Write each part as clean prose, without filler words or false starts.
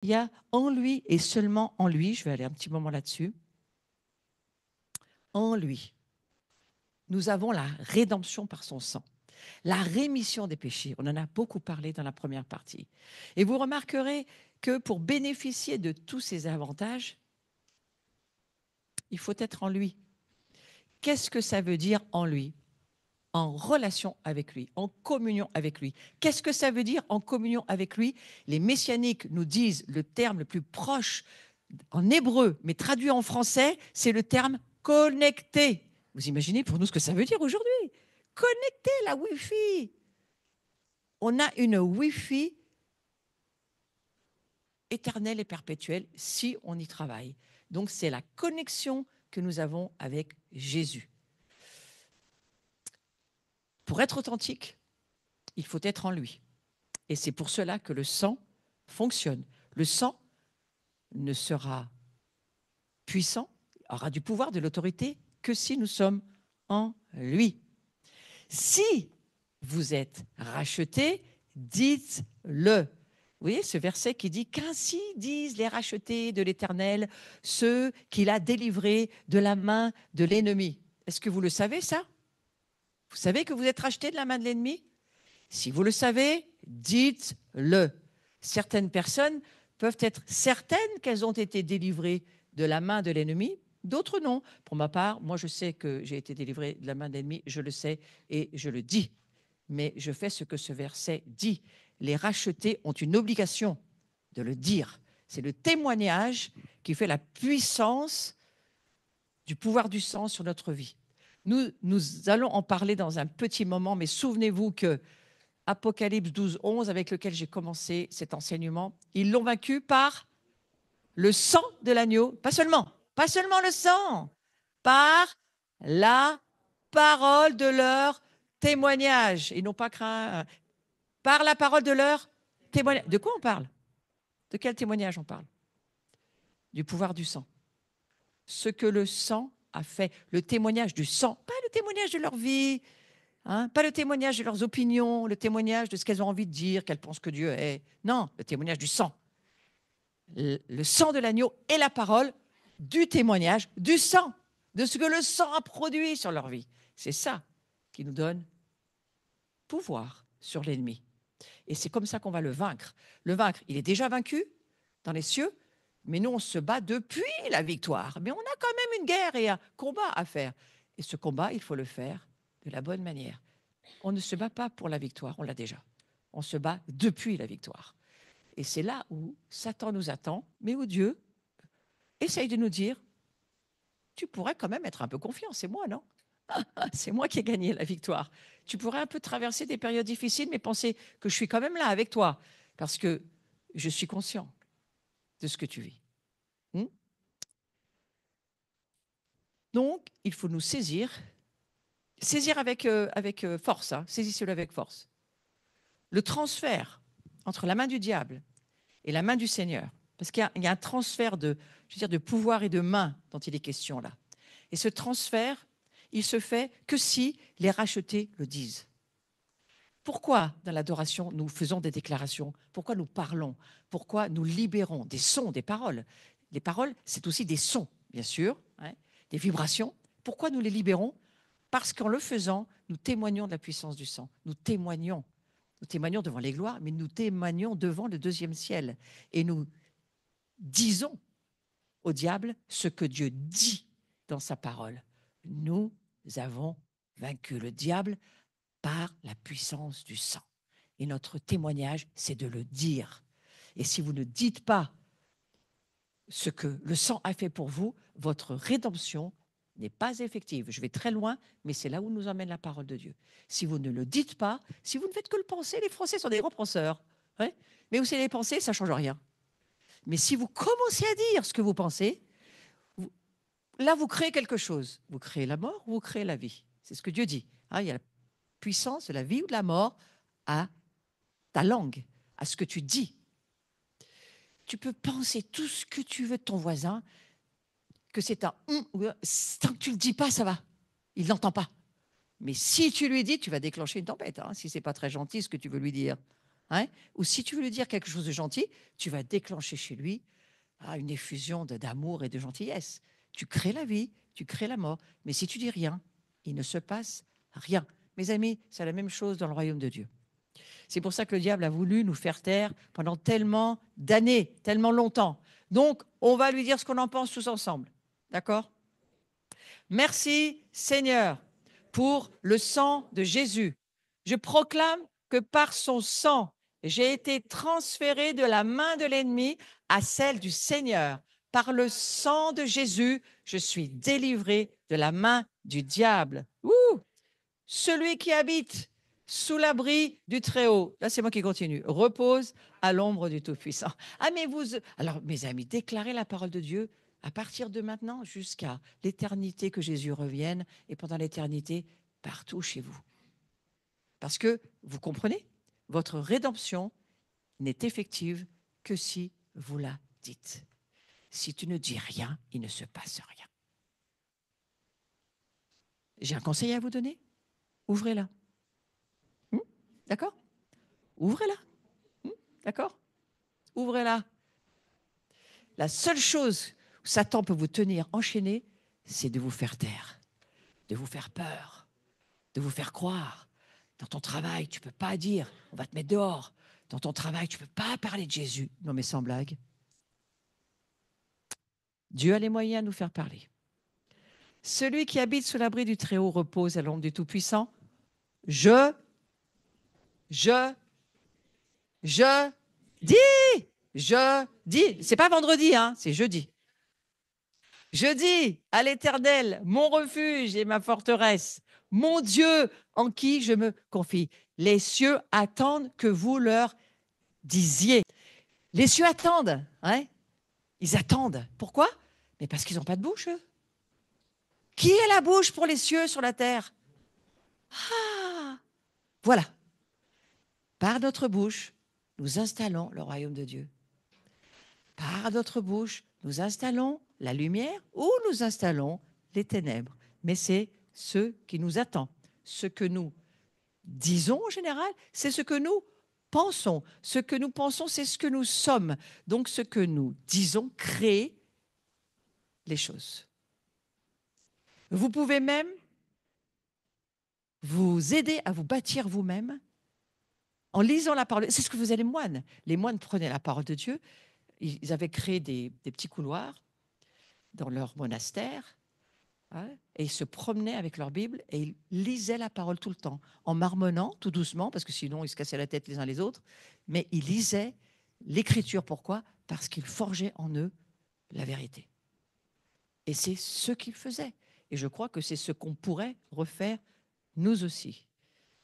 Il y a en lui et seulement en lui, je vais aller un petit moment là-dessus, en lui, nous avons la rédemption par son sang, la rémission des péchés. On en a beaucoup parlé dans la première partie. Et vous remarquerez que pour bénéficier de tous ces avantages, il faut être en lui. Qu'est-ce que ça veut dire en lui? En relation avec lui, en communion avec lui. Qu'est-ce que ça veut dire en communion avec lui? Les messianiques nous disent le terme le plus proche en hébreu, mais traduit en français, c'est le terme connecté. Vous imaginez pour nous ce que ça veut dire aujourd'hui? Connecté, la Wi-Fi. On a une Wi-Fi éternelle et perpétuelle si on y travaille. Donc c'est la connexion que nous avons avec Jésus. Pour être authentique, il faut être en lui. Et c'est pour cela que le sang fonctionne. Le sang ne sera puissant, aura du pouvoir, de l'autorité, que si nous sommes en lui. Si vous êtes rachetés, dites-le. Vous voyez ce verset qui dit qu'ainsi disent les rachetés de l'Éternel, ceux qu'il a délivrés de la main de l'ennemi. Est-ce que vous le savez ça? Vous savez que vous êtes rachetés de la main de l'ennemi? Si vous le savez, dites-le. Certaines personnes peuvent être certaines qu'elles ont été délivrées de la main de l'ennemi, d'autres non. Pour ma part, moi je sais que j'ai été délivré de la main de l'ennemi, je le sais et je le dis. Mais je fais ce que ce verset dit. Les rachetés ont une obligation de le dire. C'est le témoignage qui fait la puissance du pouvoir du sang sur notre vie. Nous allons en parler dans un petit moment, mais souvenez-vous que Apocalypse 12, 11, avec lequel j'ai commencé cet enseignement, ils l'ont vaincu par le sang de l'agneau, pas seulement le sang, par la parole de leur témoignage. Ils n'ont pas craint, par la parole de leur témoignage. De quoi on parle? De quel témoignage on parle? Du pouvoir du sang. Ce que le sang a fait, le témoignage du sang, pas le témoignage de leur vie, hein, pas le témoignage de leurs opinions, le témoignage de ce qu'elles ont envie de dire, qu'elles pensent que Dieu est. Non, le témoignage du sang. Le sang de l'agneau est la parole du témoignage du sang, de ce que le sang a produit sur leur vie. C'est ça qui nous donne pouvoir sur l'ennemi. Et c'est comme ça qu'on va le vaincre. Le vaincre, il est déjà vaincu dans les cieux, mais nous, on se bat depuis la victoire. Mais on a quand même une guerre et un combat à faire. Et ce combat, il faut le faire de la bonne manière. On ne se bat pas pour la victoire, on l'a déjà. On se bat depuis la victoire. Et c'est là où Satan nous attend, mais où Dieu essaye de nous dire, tu pourrais quand même être un peu confiant, c'est moi, non? C'est moi qui ai gagné la victoire. Tu pourrais un peu traverser des périodes difficiles, mais penser que je suis quand même là avec toi, parce que je suis conscient de ce que tu vis. Donc, il faut nous saisir avec force, hein, saisissez-le avec force. Le transfert entre la main du diable et la main du Seigneur, parce qu'il y a un transfert de pouvoir et de main dont il est question là. Et ce transfert, il se fait que si les rachetés le disent. Pourquoi dans l'adoration nous faisons des déclarations? Pourquoi nous parlons? Pourquoi nous libérons des sons, des paroles? Les paroles, c'est aussi des sons, bien sûr, hein, des vibrations. Pourquoi nous les libérons? Parce qu'en le faisant, nous témoignons de la puissance du sang. Nous témoignons devant les gloires, mais nous témoignons devant le deuxième ciel. Et nous disons au diable ce que Dieu dit dans sa parole. Nous avons vaincu le diable par la puissance du sang. Et notre témoignage, c'est de le dire. Et si vous ne dites pas ce que le sang a fait pour vous, votre rédemption n'est pas effective. Je vais très loin, mais c'est là où nous emmène la parole de Dieu. Si vous ne le dites pas, si vous ne faites que le penser, les Français sont des gros penseurs. Ouais, mais vous savez, les pensées, ça ne change rien. Mais si vous commencez à dire ce que vous pensez, là, vous créez quelque chose. Vous créez la mort ou vous créez la vie. C'est ce que Dieu dit. Hein, il y a la puissance de la vie ou de la mort à ta langue, à ce que tu dis. Tu peux penser tout ce que tu veux de ton voisin, que c'est un tant que tu ne le dis pas, ça va. Il ne l'entend pas. Mais si tu lui dis, tu vas déclencher une tempête, hein, si ce n'est pas très gentil ce que tu veux lui dire. hein, ou si tu veux lui dire quelque chose de gentil, tu vas déclencher chez lui une effusion d'amour et de gentillesse. Tu crées la vie, tu crées la mort. Mais si tu dis rien, il ne se passe rien. Mes amis, c'est la même chose dans le royaume de Dieu. C'est pour ça que le diable a voulu nous faire taire pendant tellement d'années, tellement longtemps. Donc, on va lui dire ce qu'on en pense tous ensemble. D'accord? Merci Seigneur pour le sang de Jésus. Je proclame que par son sang, j'ai été transféré de la main de l'ennemi à celle du Seigneur. Par le sang de Jésus, je suis délivré de la main du diable. Ouh! Celui qui habite sous l'abri du Très-Haut, là c'est moi qui continue, repose à l'ombre du Tout-Puissant. Ah mais vous, alors mes amis, déclarez la parole de Dieu à partir de maintenant jusqu'à l'éternité que Jésus revienne et pendant l'éternité partout chez vous. Parce que, vous comprenez, votre rédemption n'est effective que si vous la dites. Si tu ne dis rien, il ne se passe rien. J'ai un conseil à vous donner. Ouvrez-la. D'accord? Ouvrez-la. D'accord? Ouvrez-la. La seule chose où Satan peut vous tenir enchaîné, c'est de vous faire taire, de vous faire peur, de vous faire croire. Dans ton travail, tu ne peux pas dire, on va te mettre dehors. Dans ton travail, tu ne peux pas parler de Jésus. Non, mais sans blague. Dieu a les moyens de nous faire parler. Celui qui habite sous l'abri du Très-Haut repose à l'ombre du Tout-Puissant. Je dis, c'est pas vendredi, hein, c'est jeudi. Je dis à l'Éternel, mon refuge et ma forteresse, mon Dieu en qui je me confie. Les cieux attendent que vous leur disiez. Les cieux attendent, hein? Ils attendent. Pourquoi? Mais parce qu'ils n'ont pas de bouche, eux. Qui est la bouche pour les cieux sur la terre? Ah, voilà. Par notre bouche, nous installons le royaume de Dieu. Par notre bouche, nous installons la lumière ou nous installons les ténèbres. Mais c'est ce qui nous attend. Ce que nous disons en général, c'est ce que nous pensons. Ce que nous pensons, c'est ce que nous sommes. Donc ce que nous disons crée les choses. Vous pouvez même vous aider à vous bâtir vous-même en lisant la parole. C'est ce que faisaient les moines. Les moines prenaient la parole de Dieu. Ils avaient créé des petits couloirs dans leur monastère, hein, et ils se promenaient avec leur Bible et ils lisaient la parole tout le temps, en marmonnant tout doucement, parce que sinon ils se cassaient la tête les uns les autres, mais ils lisaient l'Écriture. Pourquoi? Parce qu'ils forgeaient en eux la vérité. Et c'est ce qu'ils faisaient. Et je crois que c'est ce qu'on pourrait refaire nous aussi,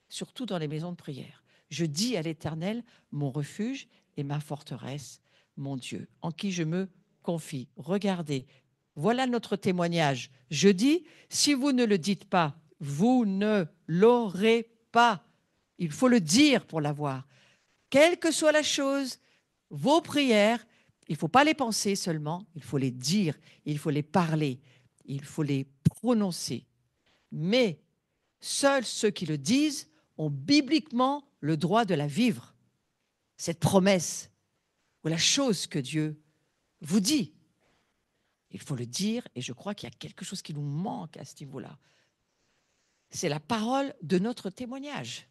surtout dans les maisons de prière. Je dis à l'Éternel, mon refuge et ma forteresse, mon Dieu, en qui je me confie. Regardez, voilà notre témoignage. Je dis, si vous ne le dites pas, vous ne l'aurez pas. Il faut le dire pour l'avoir. Quelle que soit la chose, vos prières, il ne faut pas les penser seulement, il faut les dire, il faut les parler, il faut les prononcer. Mais seuls ceux qui le disent ont bibliquement le droit de la vivre. Cette promesse ou la chose que Dieu vous dit. Il faut le dire, et je crois qu'il y a quelque chose qui nous manque à ce niveau-là. C'est la parole de notre témoignage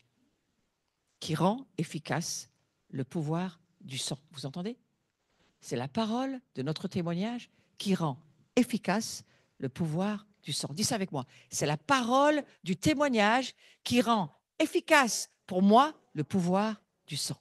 qui rend efficace le pouvoir du sang. Vous entendez? C'est la parole de notre témoignage qui rend efficace le pouvoir du sang. Dis ça avec moi. C'est la parole du témoignage qui rend efficace pour moi le pouvoir du sang.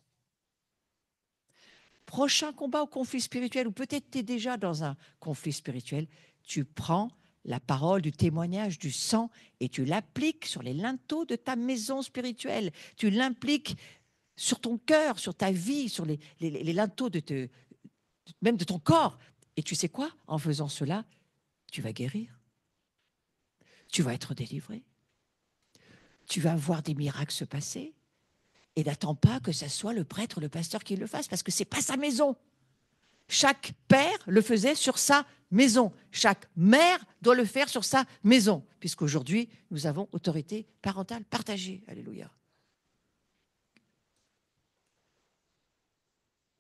Prochain combat ou conflit spirituel, ou peut-être tu es déjà dans un conflit spirituel, tu prends la parole du témoignage du sang et tu l'appliques sur les linteaux de ta maison spirituelle. Tu l'impliques sur ton cœur, sur ta vie, sur les linteaux même de ton corps. Et tu sais quoi? En faisant cela, tu vas guérir. Tu vas être délivré. Tu vas voir des miracles se passer. Et n'attends pas que ce soit le prêtre, le pasteur qui le fasse, parce que ce n'est pas sa maison. Chaque père le faisait sur sa maison. Chaque mère doit le faire sur sa maison, puisqu'aujourd'hui, nous avons autorité parentale partagée. Alléluia.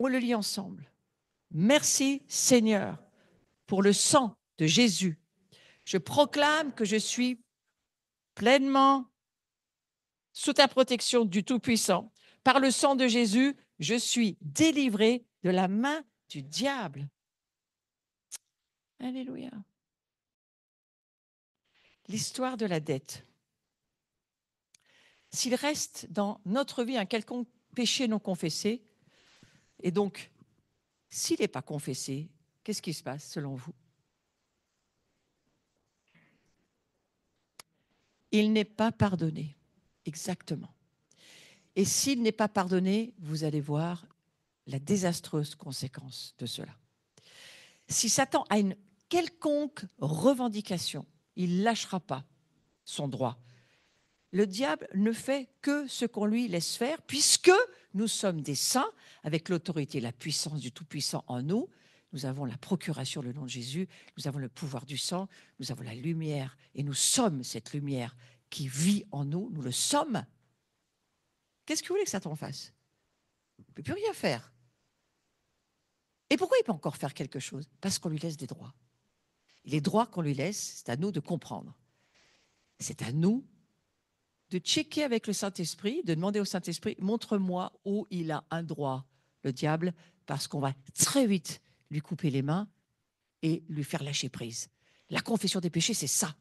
On le lit ensemble. Merci Seigneur pour le sang de Jésus. Je proclame que je suis pleinement sous ta protection du Tout-Puissant. Par le sang de Jésus, je suis délivré de la main du diable. Alléluia. L'histoire de la dette. S'il reste dans notre vie un quelconque péché non confessé, et donc s'il n'est pas confessé, qu'est-ce qui se passe selon vous? Il n'est pas pardonné. Exactement. Et s'il n'est pas pardonné, vous allez voir la désastreuse conséquence de cela. Si Satan a une quelconque revendication, il ne lâchera pas son droit. Le diable ne fait que ce qu'on lui laisse faire, puisque nous sommes des saints, avec l'autorité et la puissance du Tout-Puissant en nous. Nous avons la procuration, le nom de Jésus, nous avons le pouvoir du sang, nous avons la lumière, et nous sommes cette lumière qui vit en nous, nous le sommes. Qu'est-ce que vous voulez que Satan fasse? Il ne peut plus rien faire. Et pourquoi il peut encore faire quelque chose? Parce qu'on lui laisse des droits. Et les droits qu'on lui laisse, c'est à nous de comprendre. C'est à nous de checker avec le Saint-Esprit, de demander au Saint-Esprit, montre-moi où il a un droit, le diable, parce qu'on va très vite lui couper les mains et lui faire lâcher prise. La confession des péchés, c'est ça.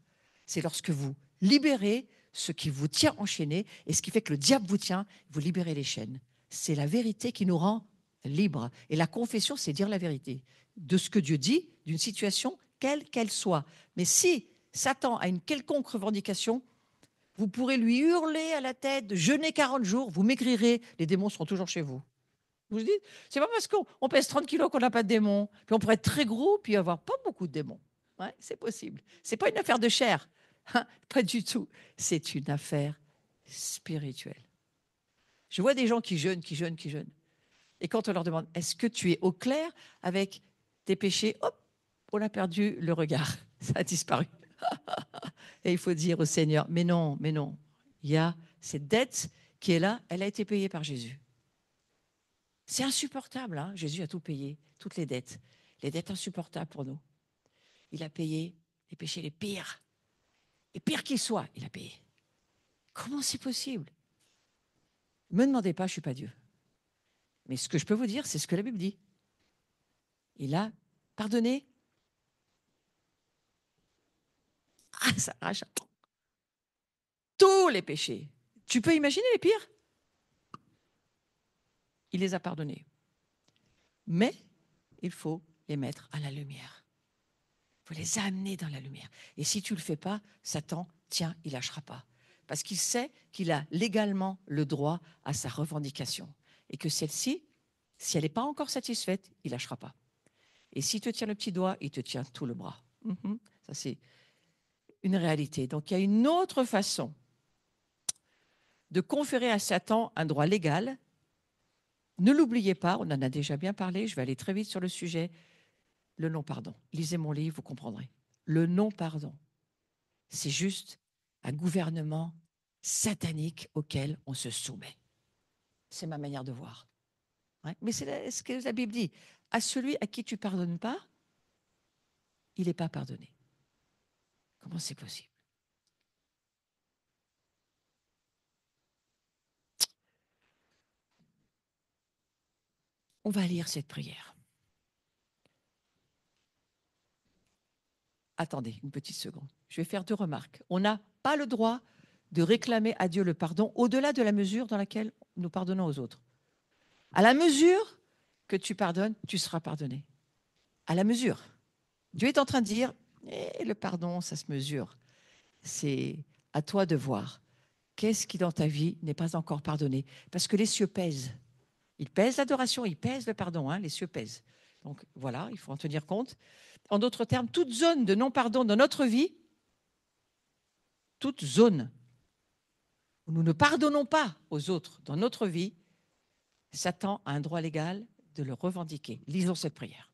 C'est lorsque vous libérez ce qui vous tient enchaîné et ce qui fait que le diable vous tient, vous libérez les chaînes. C'est la vérité qui nous rend libres. Et la confession, c'est dire la vérité de ce que Dieu dit, d'une situation, quelle qu'elle soit. Mais si Satan a une quelconque revendication, vous pourrez lui hurler à la tête, jeûner 40 jours, vous maigrirez, les démons seront toujours chez vous. Vous vous dites, c'est pas parce qu'on pèse 30 kilos qu'on n'a pas de démons. Puis on pourrait être très gros, puis avoir pas beaucoup de démons. Ouais, c'est possible. C'est pas une affaire de chair. Hein, pas du tout. C'est une affaire spirituelle. Je vois des gens qui jeûnent. Et quand on leur demande, est-ce que tu es au clair avec tes péchés? Hop, on a perdu le regard. Ça a disparu. Et il faut dire au Seigneur, mais non, il y a cette dette qui est là, elle a été payée par Jésus. C'est insupportable, hein. Jésus a tout payé, toutes les dettes insupportables pour nous. Il a payé les péchés les pires qu'ils soient, il a payé. Comment c'est possible? Ne me demandez pas, je ne suis pas Dieu. Mais ce que je peux vous dire, c'est ce que la Bible dit. Il a pardonné. Ah, ça arrache tous les péchés. Tu peux imaginer les pires? Il les a pardonnés. Mais il faut les mettre à la lumière. Il faut les amener dans la lumière. Et si tu ne le fais pas, Satan, tiens, il ne lâchera pas. Parce qu'il sait qu'il a légalement le droit à sa revendication. Et que celle-ci, si elle n'est pas encore satisfaite, il ne lâchera pas. Et s'il te tient le petit doigt, il te tient tout le bras. Ça, c'est une réalité. Donc, il y a une autre façon de conférer à Satan un droit légal. Ne l'oubliez pas, on en a déjà bien parlé, je vais aller très vite sur le sujet. Le non-pardon. Lisez mon livre, vous comprendrez. Le non-pardon, c'est juste un gouvernement satanique auquel on se soumet. C'est ma manière de voir. Ouais. Mais c'est ce que la Bible dit. À celui à qui tu ne pardonnes pas, il n'est pas pardonné. Comment c'est possible? On va lire cette prière. Attendez une petite seconde. Je vais faire 2 remarques. On n'a pas le droit de réclamer à Dieu le pardon au-delà de la mesure dans laquelle nous pardonnons aux autres. À la mesure que tu pardonnes, tu seras pardonné. À la mesure. Dieu est en train de dire, le pardon, ça se mesure. C'est à toi de voir. Qu'est-ce qui dans ta vie n'est pas encore pardonné? Parce que les cieux pèsent. Ils pèsent l'adoration, ils pèsent le pardon, hein, les cieux pèsent. Donc voilà, il faut en tenir compte. En d'autres termes, toute zone de non-pardon dans notre vie, toute zone où nous ne pardonnons pas aux autres dans notre vie, Satan a un droit légal de le revendiquer. Lisons cette prière.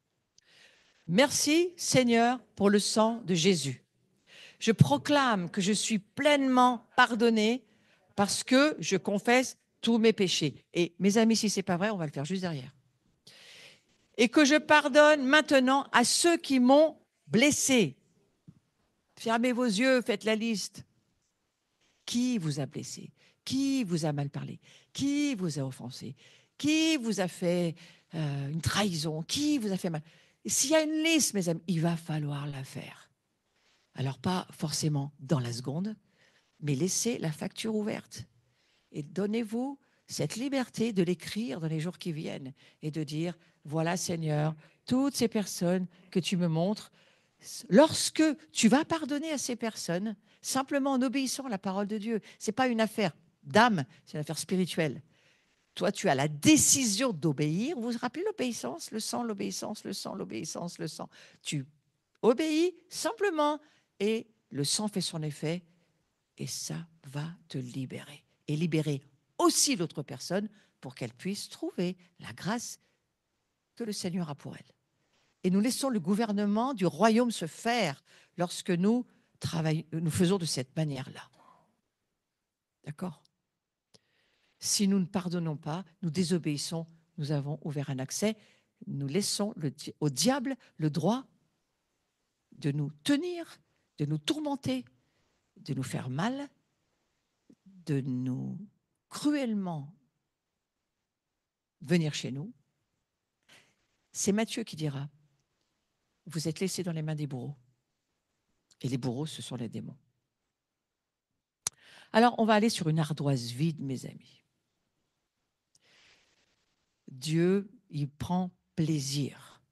Merci Seigneur pour le sang de Jésus. Je proclame que je suis pleinement pardonné parce que je confesse tous mes péchés. Et mes amis, si ce n'est pas vrai, on va le faire juste derrière. et que je pardonne maintenant à ceux qui m'ont blessé. Fermez vos yeux, faites la liste. Qui vous a blessé? Qui vous a mal parlé? Qui vous a offensé? Qui vous a fait une trahison? Qui vous a fait mal? S'il y a une liste, mes amis, il va falloir la faire. Alors pas forcément dans la seconde, mais laissez la facture ouverte. Et donnez-vous cette liberté de l'écrire dans les jours qui viennent et de dire, voilà Seigneur, toutes ces personnes que tu me montres, lorsque tu vas pardonner à ces personnes, simplement en obéissant à la parole de Dieu, ce n'est pas une affaire d'âme, c'est une affaire spirituelle. Toi, tu as la décision d'obéir. Vous vous rappelez l'obéissance, le sang, l'obéissance, le sang, l'obéissance, le sang. Tu obéis simplement et le sang fait son effet et ça va te libérer. Et libérer aussi l'autre personne pour qu'elle puisse trouver la grâce que le Seigneur a pour elle. Et nous laissons le gouvernement du royaume se faire lorsque nous faisons de cette manière-là. D'accord? Si nous ne pardonnons pas, nous désobéissons, nous avons ouvert un accès, nous laissons au diable le droit de nous tenir, de nous tourmenter, de nous faire mal, de nous cruellement venir chez nous. C'est Matthieu qui dira, vous êtes laissés dans les mains des bourreaux. Et les bourreaux, ce sont les démons. Alors, on va aller sur une ardoise vide, mes amis. Dieu, il prend plaisir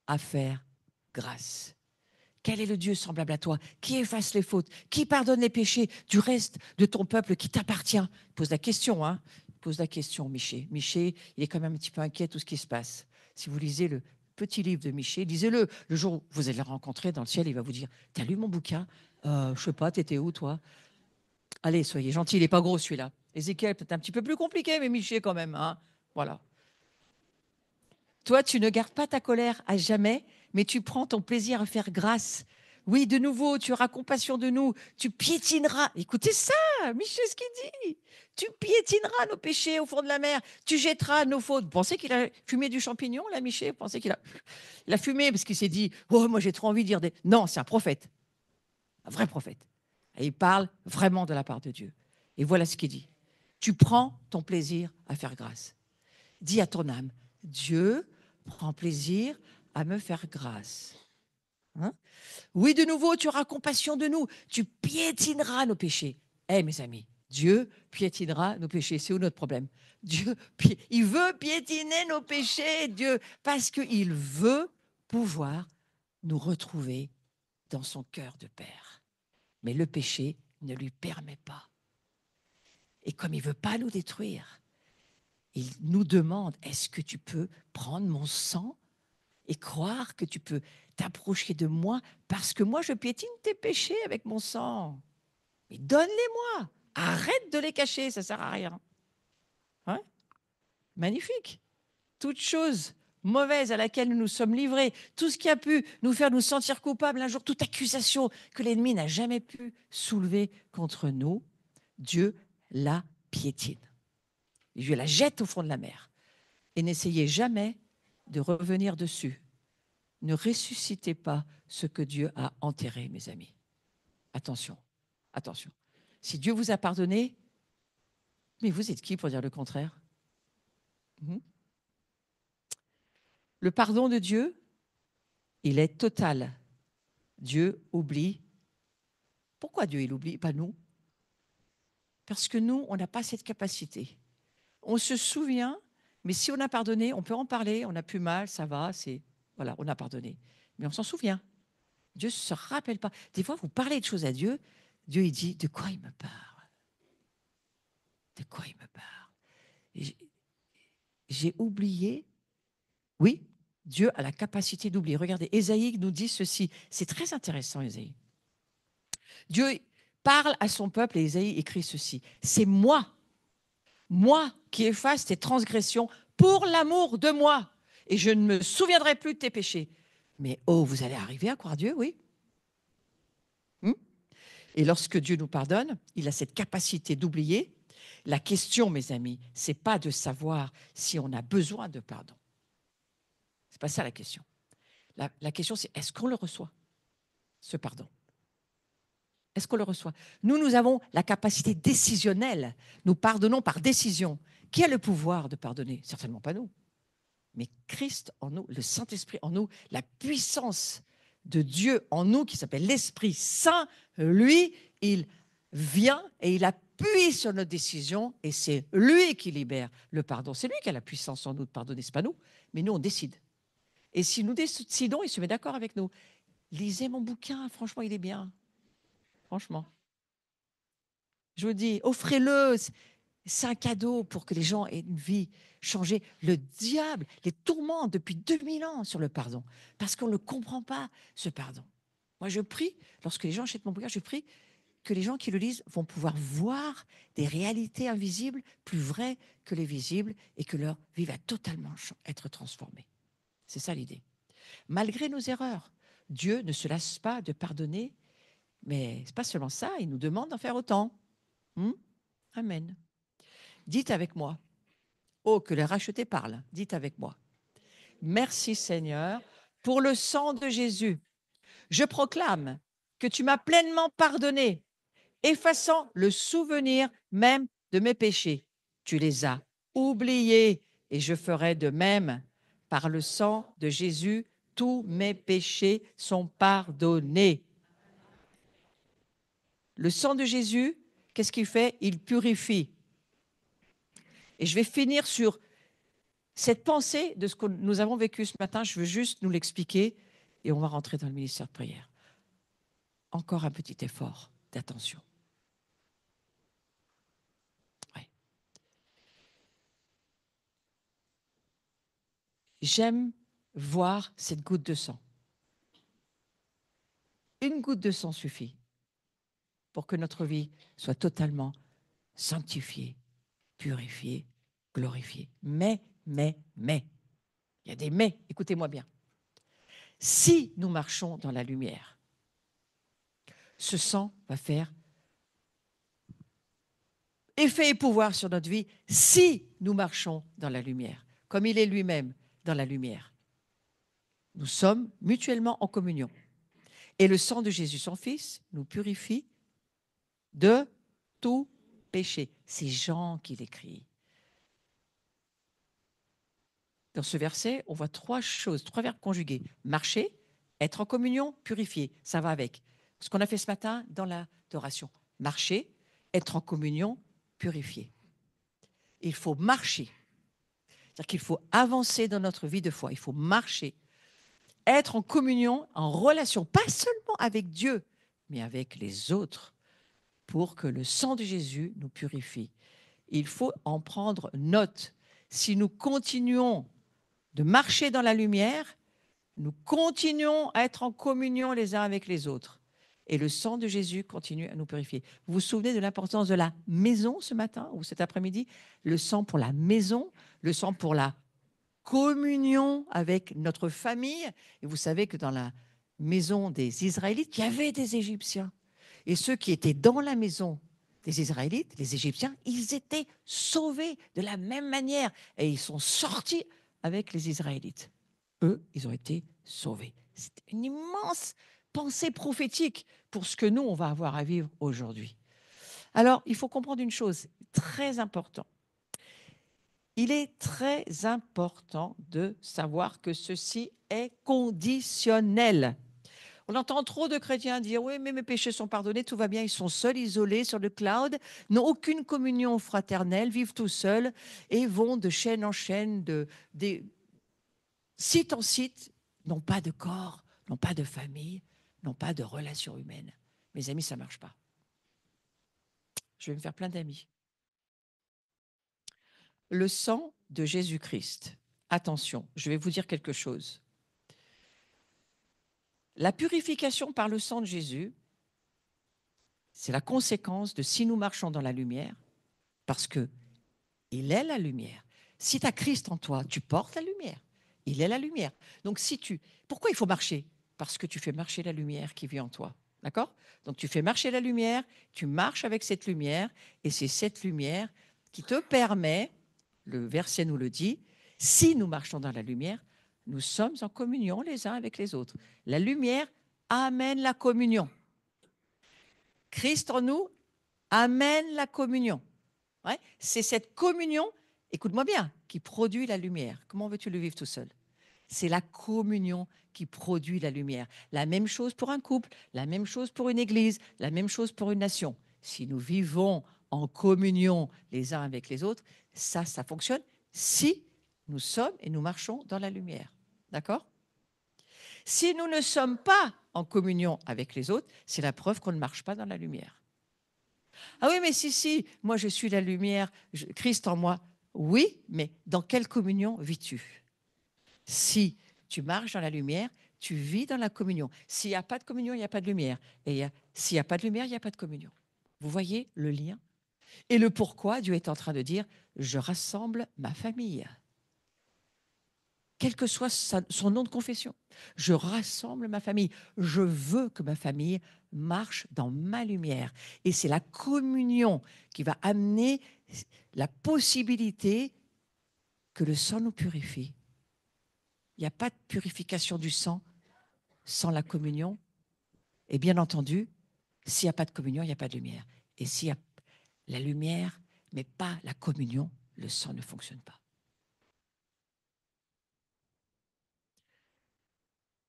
à faire grâce. Quel est le Dieu semblable à toi, qui efface les fautes, qui pardonne les péchés du reste de ton peuple qui t'appartient? Pose la question, hein. Pose la question, Michée. Michée, il est quand même un petit peu inquiet de tout ce qui se passe. Si vous lisez le petit livre de Michée, lisez-le. Le jour où vous allez le rencontrer dans le ciel, il va vous dire, t'as lu mon bouquin? Je sais pas, t'étais où, toi? Allez, soyez gentils, il n'est pas gros celui-là. Ézéchiel, peut-être un petit peu plus compliqué, mais Michée quand même, hein. Voilà. Toi, tu ne gardes pas ta colère à jamais, mais tu prends ton plaisir à faire grâce. Oui, de nouveau, tu auras compassion de nous. Tu piétineras. Écoutez ça, Michel, ce qu'il dit. Tu piétineras nos péchés au fond de la mer. Tu jetteras nos fautes. Vous pensez qu'il a fumé du champignon, là, Michel? Vous pensez qu'il a fumé parce qu'il s'est dit, oh, moi, j'ai trop envie de dire des... Non, c'est un prophète. Un vrai prophète. Et il parle vraiment de la part de Dieu. Et voilà ce qu'il dit. Tu prends ton plaisir à faire grâce. Dis à ton âme, Dieu prend plaisir à me faire grâce. Hein? Oui, de nouveau, tu auras compassion de nous. Tu piétineras nos péchés. Mes amis, Dieu piétinera nos péchés. C'est où notre problème? Dieu, il veut piétiner nos péchés, Dieu, parce qu'il veut pouvoir nous retrouver dans son cœur de Père. Mais le péché ne lui permet pas. Et comme il ne veut pas nous détruire, il nous demande, est-ce que tu peux prendre mon sang et croire que tu peux t'approcher de moi parce que moi, je piétine tes péchés avec mon sang. Mais donne-les-moi. Arrête de les cacher, ça ne sert à rien. Hein? Magnifique. Toute chose mauvaise à laquelle nous nous sommes livrés, tout ce qui a pu nous faire nous sentir coupables un jour, toute accusation que l'ennemi n'a jamais pu soulever contre nous, Dieu la piétine. Dieu la jette au fond de la mer. Et n'essayez jamais de revenir dessus. Ne ressuscitez pas ce que Dieu a enterré, mes amis. Attention, attention. Si Dieu vous a pardonné, mais vous êtes qui pour dire le contraire? Le pardon de Dieu, il est total. Dieu oublie. Pourquoi Dieu, il oublie, pas nous? Parce que nous, on n'a pas cette capacité. On se souvient, mais si on a pardonné, on peut en parler, on n'a plus mal, ça va, voilà, on a pardonné. Mais on s'en souvient. Dieu ne se rappelle pas. Des fois, vous parlez de choses à Dieu, Dieu, il dit, de quoi il me parle? De quoi il me parle? J'ai oublié. Oui, Dieu a la capacité d'oublier. Regardez, Ésaïe nous dit ceci. C'est très intéressant, Ésaïe. Dieu parle à son peuple et Ésaïe écrit ceci. C'est moi qui efface tes transgressions pour l'amour de moi. Et je ne me souviendrai plus de tes péchés. Mais oh, vous allez arriver à croire Dieu, oui. Et lorsque Dieu nous pardonne, il a cette capacité d'oublier. La question, mes amis, ce n'est pas de savoir si on a besoin de pardon. Ce n'est pas ça la question. La question, c'est est-ce qu'on le reçoit, ce pardon? Est-ce qu'on le reçoit? Nous avons la capacité décisionnelle. Nous pardonnons par décision. Qui a le pouvoir de pardonner? Certainement pas nous. Mais Christ en nous, le Saint-Esprit en nous, la puissance de Dieu en nous, qui s'appelle l'Esprit Saint, lui, il vient et il appuie sur notre décision et c'est lui qui libère le pardon. C'est lui qui a la puissance en nous de pardonner, ce n'est pas nous, mais nous, on décide. Et si nous décidons, il se met d'accord avec nous. Lisez mon bouquin, franchement, il est bien. Franchement. Je vous dis, offrez-le. C'est un cadeau pour que les gens aient une vie changée. Le diable les tourmente depuis 2000 ans sur le pardon, parce qu'on ne comprend pas, ce pardon. Moi, je prie, lorsque les gens achètent mon bouquin, je prie que les gens qui le lisent vont pouvoir voir des réalités invisibles plus vraies que les visibles et que leur vie va totalement être transformée. C'est ça l'idée. Malgré nos erreurs, Dieu ne se lasse pas de pardonner, mais ce n'est pas seulement ça, il nous demande d'en faire autant. Amen. Dites avec moi. Oh, que les rachetés parlent. Dites avec moi. Merci Seigneur pour le sang de Jésus. Je proclame que tu m'as pleinement pardonné, effaçant le souvenir même de mes péchés. Tu les as oubliés et je ferai de même. Par le sang de Jésus, tous mes péchés sont pardonnés. Le sang de Jésus, qu'est-ce qu'il fait? Il purifie. Et je vais finir sur cette pensée de ce que nous avons vécu ce matin. Je veux juste nous l'expliquer et on va rentrer dans le ministère de prière. Encore un petit effort d'attention. Ouais. J'aime voir cette goutte de sang. Une goutte de sang suffit pour que notre vie soit totalement sanctifiée, purifiée, glorifiée. Mais, il y a des mais, écoutez-moi bien. Si nous marchons dans la lumière, ce sang va faire effet et pouvoir sur notre vie si nous marchons dans la lumière, comme il est lui-même dans la lumière. Nous sommes mutuellement en communion. Et le sang de Jésus, son Fils, nous purifie de tout péché. C'est Jean qui l'écrit. Dans ce verset, on voit trois choses, trois verbes conjugués. Marcher, être en communion, purifier. Ça va avec ce qu'on a fait ce matin dans l'adoration. Marcher, être en communion, purifier. Il faut marcher. C'est-à-dire qu'il faut avancer dans notre vie de foi. Il faut marcher. Être en communion, en relation, pas seulement avec Dieu, mais avec les autres, pour que le sang de Jésus nous purifie. Il faut en prendre note. Si nous continuons de marcher dans la lumière, nous continuons à être en communion les uns avec les autres. Et le sang de Jésus continue à nous purifier. Vous vous souvenez de l'importance de la maison ce matin ou cet après-midi? Le sang pour la maison, le sang pour la communion avec notre famille. Et vous savez que dans la maison des Israélites, il y avait des Égyptiens. Et ceux qui étaient dans la maison des Israélites, les Égyptiens, ils étaient sauvés de la même manière. Et ils sont sortis avec les Israélites. Eux, ils ont été sauvés. C'est une immense pensée prophétique pour ce que nous, on va avoir à vivre aujourd'hui. Alors, il faut comprendre une chose très importante. Il est très important de savoir que ceci est conditionnel. On entend trop de chrétiens dire « Oui, mais mes péchés sont pardonnés, tout va bien, ils sont seuls, isolés sur le cloud, n'ont aucune communion fraternelle, vivent tout seuls et vont de chaîne en chaîne, de site en site, n'ont pas de corps, n'ont pas de famille, n'ont pas de relations humaines. » Mes amis, ça ne marche pas. Je vais me faire plein d'amis. Le sang de Jésus-Christ. Attention, je vais vous dire quelque chose. La purification par le sang de Jésus, c'est la conséquence de si nous marchons dans la lumière, parce qu'il est la lumière. Si tu as Christ en toi, tu portes la lumière. Il est la lumière. Donc pourquoi il faut marcher? Parce que tu fais marcher la lumière qui vit en toi. D'accord? Donc tu fais marcher la lumière, tu marches avec cette lumière, et c'est cette lumière qui te permet, le verset nous le dit, si nous marchons dans la lumière, Nous sommes en communion les uns avec les autres. La lumière amène la communion. Christ en nous amène la communion. Ouais, c'est cette communion, écoute-moi bien, qui produit la lumière. Comment veux-tu le vivre tout seul? C'est la communion qui produit la lumière. La même chose pour un couple, la même chose pour une église, la même chose pour une nation. Si nous vivons en communion les uns avec les autres, ça fonctionne si nous sommes et nous marchons dans la lumière. D'accord? Si nous ne sommes pas en communion avec les autres, c'est la preuve qu'on ne marche pas dans la lumière. Ah oui, mais si, moi je suis la lumière, Christ en moi. Oui, mais dans quelle communion vis-tu? Si tu marches dans la lumière, tu vis dans la communion. S'il n'y a pas de communion, il n'y a pas de lumière. Et s'il n'y a pas de lumière, il n'y a pas de communion. Vous voyez le lien? Et le pourquoi Dieu est en train de dire, je rassemble ma famille. Quel que soit son nom de confession. Je rassemble ma famille. Je veux que ma famille marche dans ma lumière. Et c'est la communion qui va amener la possibilité que le sang nous purifie. Il n'y a pas de purification du sang sans la communion. Et bien entendu, s'il n'y a pas de communion, il n'y a pas de lumière. Et s'il y a la lumière, mais pas la communion, le sang ne fonctionne pas.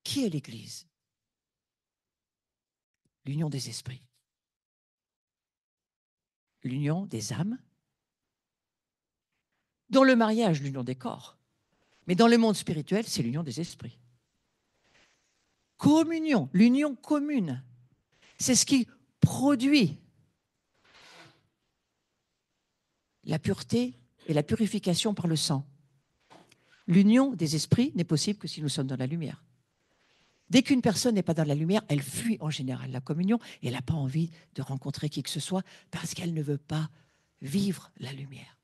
Qui est l'Église? L'union des esprits. L'union des âmes, dans le mariage, l'union des corps. Mais dans le monde spirituel, c'est l'union des esprits. Communion, l'union commune, c'est ce qui produit la pureté et la purification par le sang. L'union des esprits n'est possible que si nous sommes dans la lumière. Dès qu'une personne n'est pas dans la lumière, elle fuit en général la communion et elle n'a pas envie de rencontrer qui que ce soit parce qu'elle ne veut pas vivre la lumière.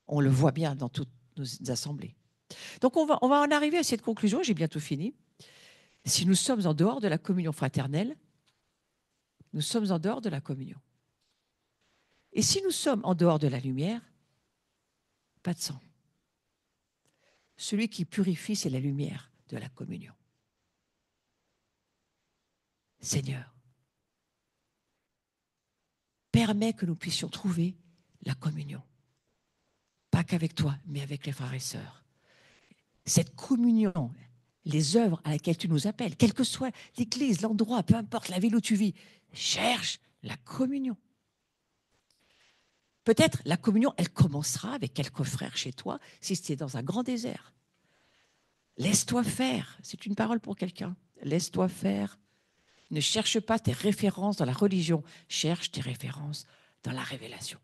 On le voit bien dans toutes nos assemblées. Donc on va en arriver à cette conclusion, j'ai bientôt fini. Si nous sommes en dehors de la communion fraternelle, nous sommes en dehors de la communion. Et si nous sommes en dehors de la lumière, pas de sang. Celui qui purifie, c'est la lumière de la communion. Seigneur, permets que nous puissions trouver la communion. Pas qu'avec toi, mais avec les frères et sœurs. Cette communion, les œuvres à laquelle tu nous appelles, quelle que soit l'église, l'endroit, peu importe la ville où tu vis, cherche la communion. Peut-être la communion, elle commencera avec quelques frères chez toi, si c'était dans un grand désert. Laisse-toi faire. C'est une parole pour quelqu'un. Laisse-toi faire. Ne cherche pas tes références dans la religion. Cherche tes références dans la révélation.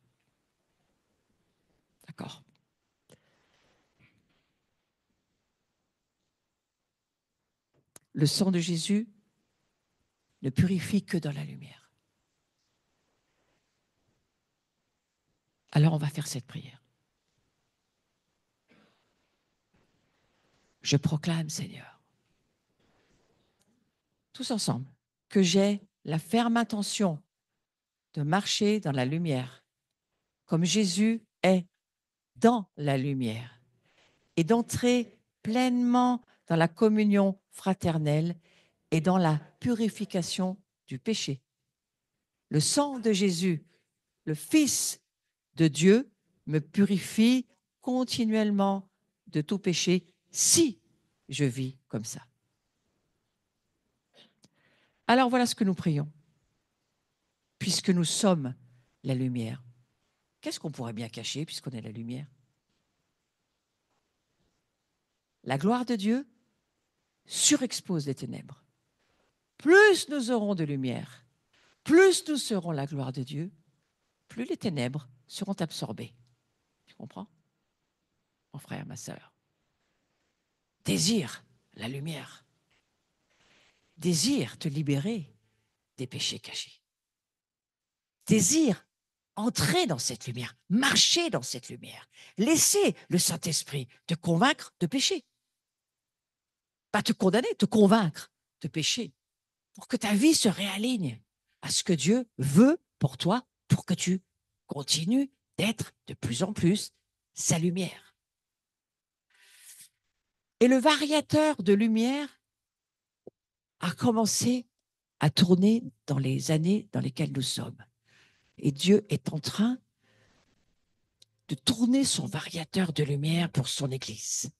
D'accord? Le sang de Jésus ne purifie que dans la lumière. Alors on va faire cette prière. Je proclame, Seigneur, tous ensemble, que j'ai la ferme intention de marcher dans la lumière, comme Jésus est dans la lumière, et d'entrer pleinement dans la communion fraternelle et dans la purification du péché. Le sang de Jésus, le Fils de Dieu, me purifie continuellement de tout péché si je vis comme ça. Alors voilà ce que nous prions. Puisque nous sommes la lumière, qu'est-ce qu'on pourrait bien cacher puisqu'on est la lumière? La gloire de Dieu surexpose les ténèbres. Plus nous aurons de lumière, plus nous serons la gloire de Dieu, plus les ténèbres seront absorbées. Tu comprends, mon frère, ma sœur? Désire la lumière. Désire te libérer des péchés cachés. Désire entrer dans cette lumière, marcher dans cette lumière. Laisser le Saint-Esprit te convaincre de péché. Pas te condamner, te convaincre de péché. Pour que ta vie se réaligne à ce que Dieu veut pour toi, pour que tu continues d'être de plus en plus sa lumière. Et le variateur de lumière a commencé à tourner dans les années dans lesquelles nous sommes. Et Dieu est en train de tourner son variateur de lumière pour son Église.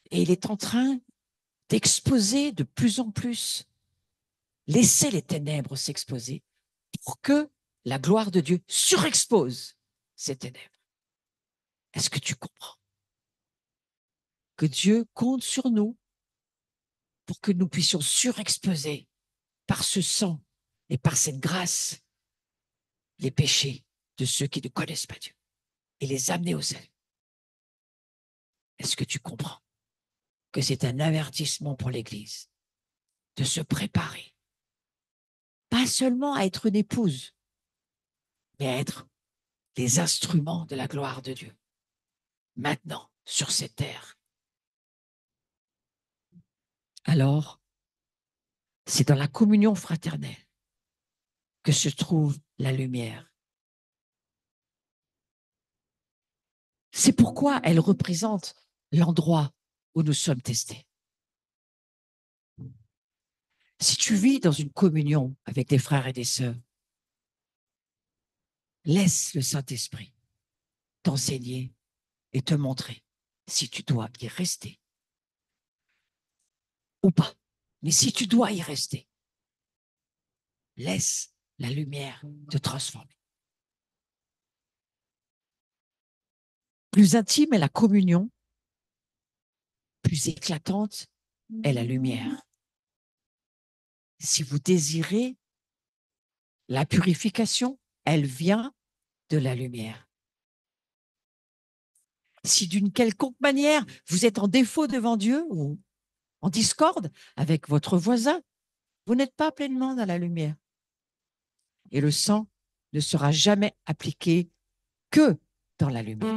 Et il est en train d'exposer de plus en plus, laisser les ténèbres s'exposer pour que la gloire de Dieu surexpose ces ténèbres. Est-ce que tu comprends que Dieu compte sur nous pour que nous puissions surexposer par ce sang et par cette grâce les péchés de ceux qui ne connaissent pas Dieu et les amener au salut? Est-ce que tu comprends que c'est un avertissement pour l'Église de se préparer, pas seulement à être une épouse, mais à être les instruments de la gloire de Dieu, maintenant, sur cette terre. Alors, c'est dans la communion fraternelle que se trouve la lumière. C'est pourquoi elle représente l'endroit où nous sommes testés. Si tu vis dans une communion avec des frères et des sœurs, laisse le Saint-Esprit t'enseigner et te montrer si tu dois y rester ou pas. Mais si tu dois y rester, laisse la lumière te transformer. Plus intime est la communion, plus éclatante est la lumière. Si vous désirez la purification, elle vient de la lumière. Si d'une quelconque manière vous êtes en défaut devant Dieu ou en discorde avec votre voisin, vous n'êtes pas pleinement dans la lumière. Et le sang ne sera jamais appliqué que dans la lumière.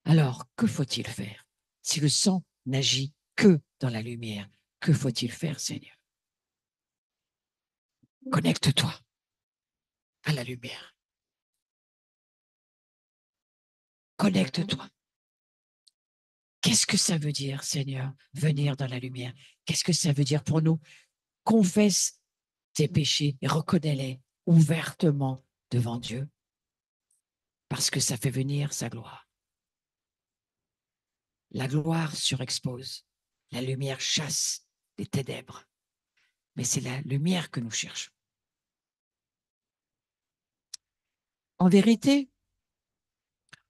Alors, que faut-il faire? Si le sang n'agit que dans la lumière, que faut-il faire, Seigneur? Connecte-toi à la lumière. Connecte-toi. Qu'est-ce que ça veut dire, Seigneur, venir dans la lumière? Qu'est-ce que ça veut dire pour nous? Confesse tes péchés et reconnais-les ouvertement devant Dieu, parce que ça fait venir sa gloire. La gloire surexpose, la lumière chasse les ténèbres, mais c'est la lumière que nous cherchons. En vérité,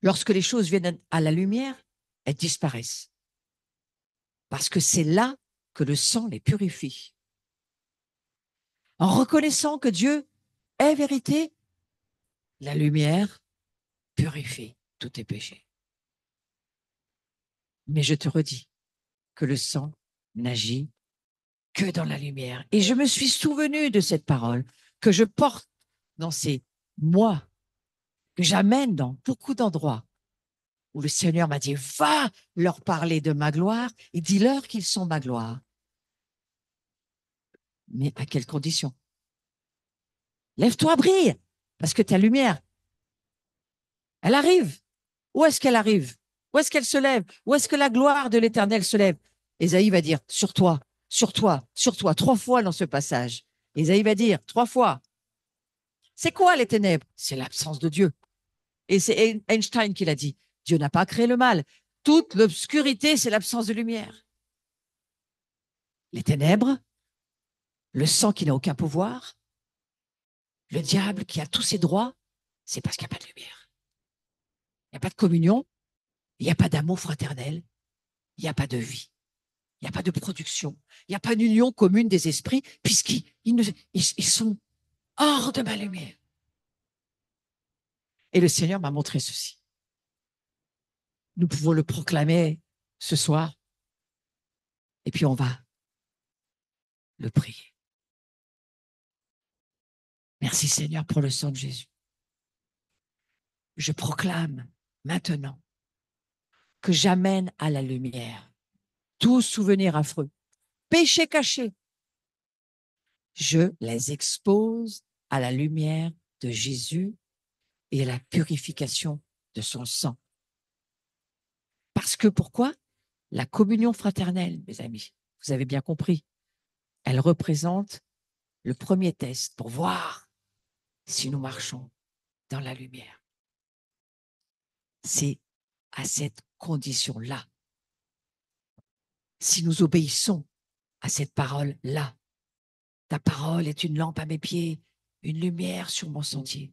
lorsque les choses viennent à la lumière, elles disparaissent, parce que c'est là que le sang les purifie. En reconnaissant que Dieu est vérité, la lumière purifie tous tes péchés. Mais je te redis que le sang n'agit que dans la lumière. Et je me suis souvenu de cette parole que je porte dans ces mois, que j'amène dans beaucoup d'endroits où le Seigneur m'a dit, va leur parler de ma gloire et dis-leur qu'ils sont ma gloire. Mais à quelles conditions? Lève-toi, brille, parce que ta lumière, elle arrive. Où est-ce qu'elle arrive? Où est-ce qu'elle se lève? Où est-ce que la gloire de l'Éternel se lève? Ésaïe va dire, sur toi, sur toi, sur toi, 3 fois dans ce passage. Ésaïe va dire 3 fois. C'est quoi les ténèbres? C'est l'absence de Dieu. Et c'est Einstein qui l'a dit. Dieu n'a pas créé le mal. Toute l'obscurité, c'est l'absence de lumière. Les ténèbres, le sang qui n'a aucun pouvoir, le diable qui a tous ses droits, c'est parce qu'il n'y a pas de lumière. Il n'y a pas de communion, il n'y a pas d'amour fraternel, il n'y a pas de vie, il n'y a pas de production, il n'y a pas d'union commune des esprits, puisqu'ils sont hors de ma lumière. Et le Seigneur m'a montré ceci. Nous pouvons le proclamer ce soir, et puis on va le prier. Merci Seigneur pour le sang de Jésus. Je proclame maintenant que j'amène à la lumière tout souvenir affreux, péché caché. Je les expose à la lumière de Jésus et à la purification de son sang. Parce que pourquoi? La communion fraternelle, mes amis, vous avez bien compris, elle représente le premier test pour voir si nous marchons dans la lumière. C'est à cette condition-là. Si nous obéissons à cette parole-là, ta parole est une lampe à mes pieds, une lumière sur mon sentier.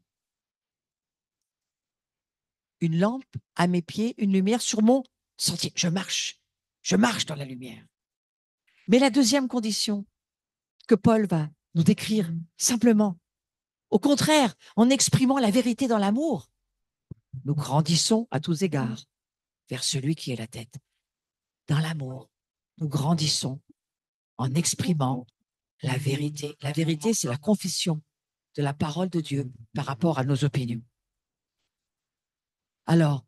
Une lampe à mes pieds, une lumière sur mon sentier. Je marche dans la lumière. Mais la deuxième condition que Paul va nous décrire simplement, au contraire, en exprimant la vérité dans l'amour, nous grandissons à tous égards vers celui qui est la tête. Dans l'amour, nous grandissons en exprimant la vérité. La vérité, c'est la confession de la parole de Dieu par rapport à nos opinions. Alors,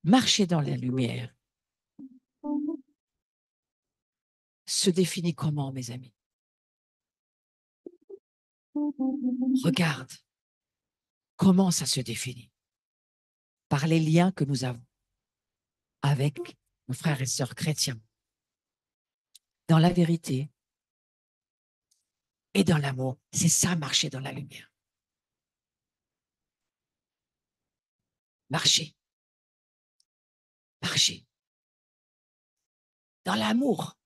marcher dans la lumière se définit comment, mes amis? Regarde comment ça se définit. Par les liens que nous avons avec nos frères et sœurs chrétiens, dans la vérité et dans l'amour. C'est ça, marcher dans la lumière. Marcher. Marcher. Dans l'amour,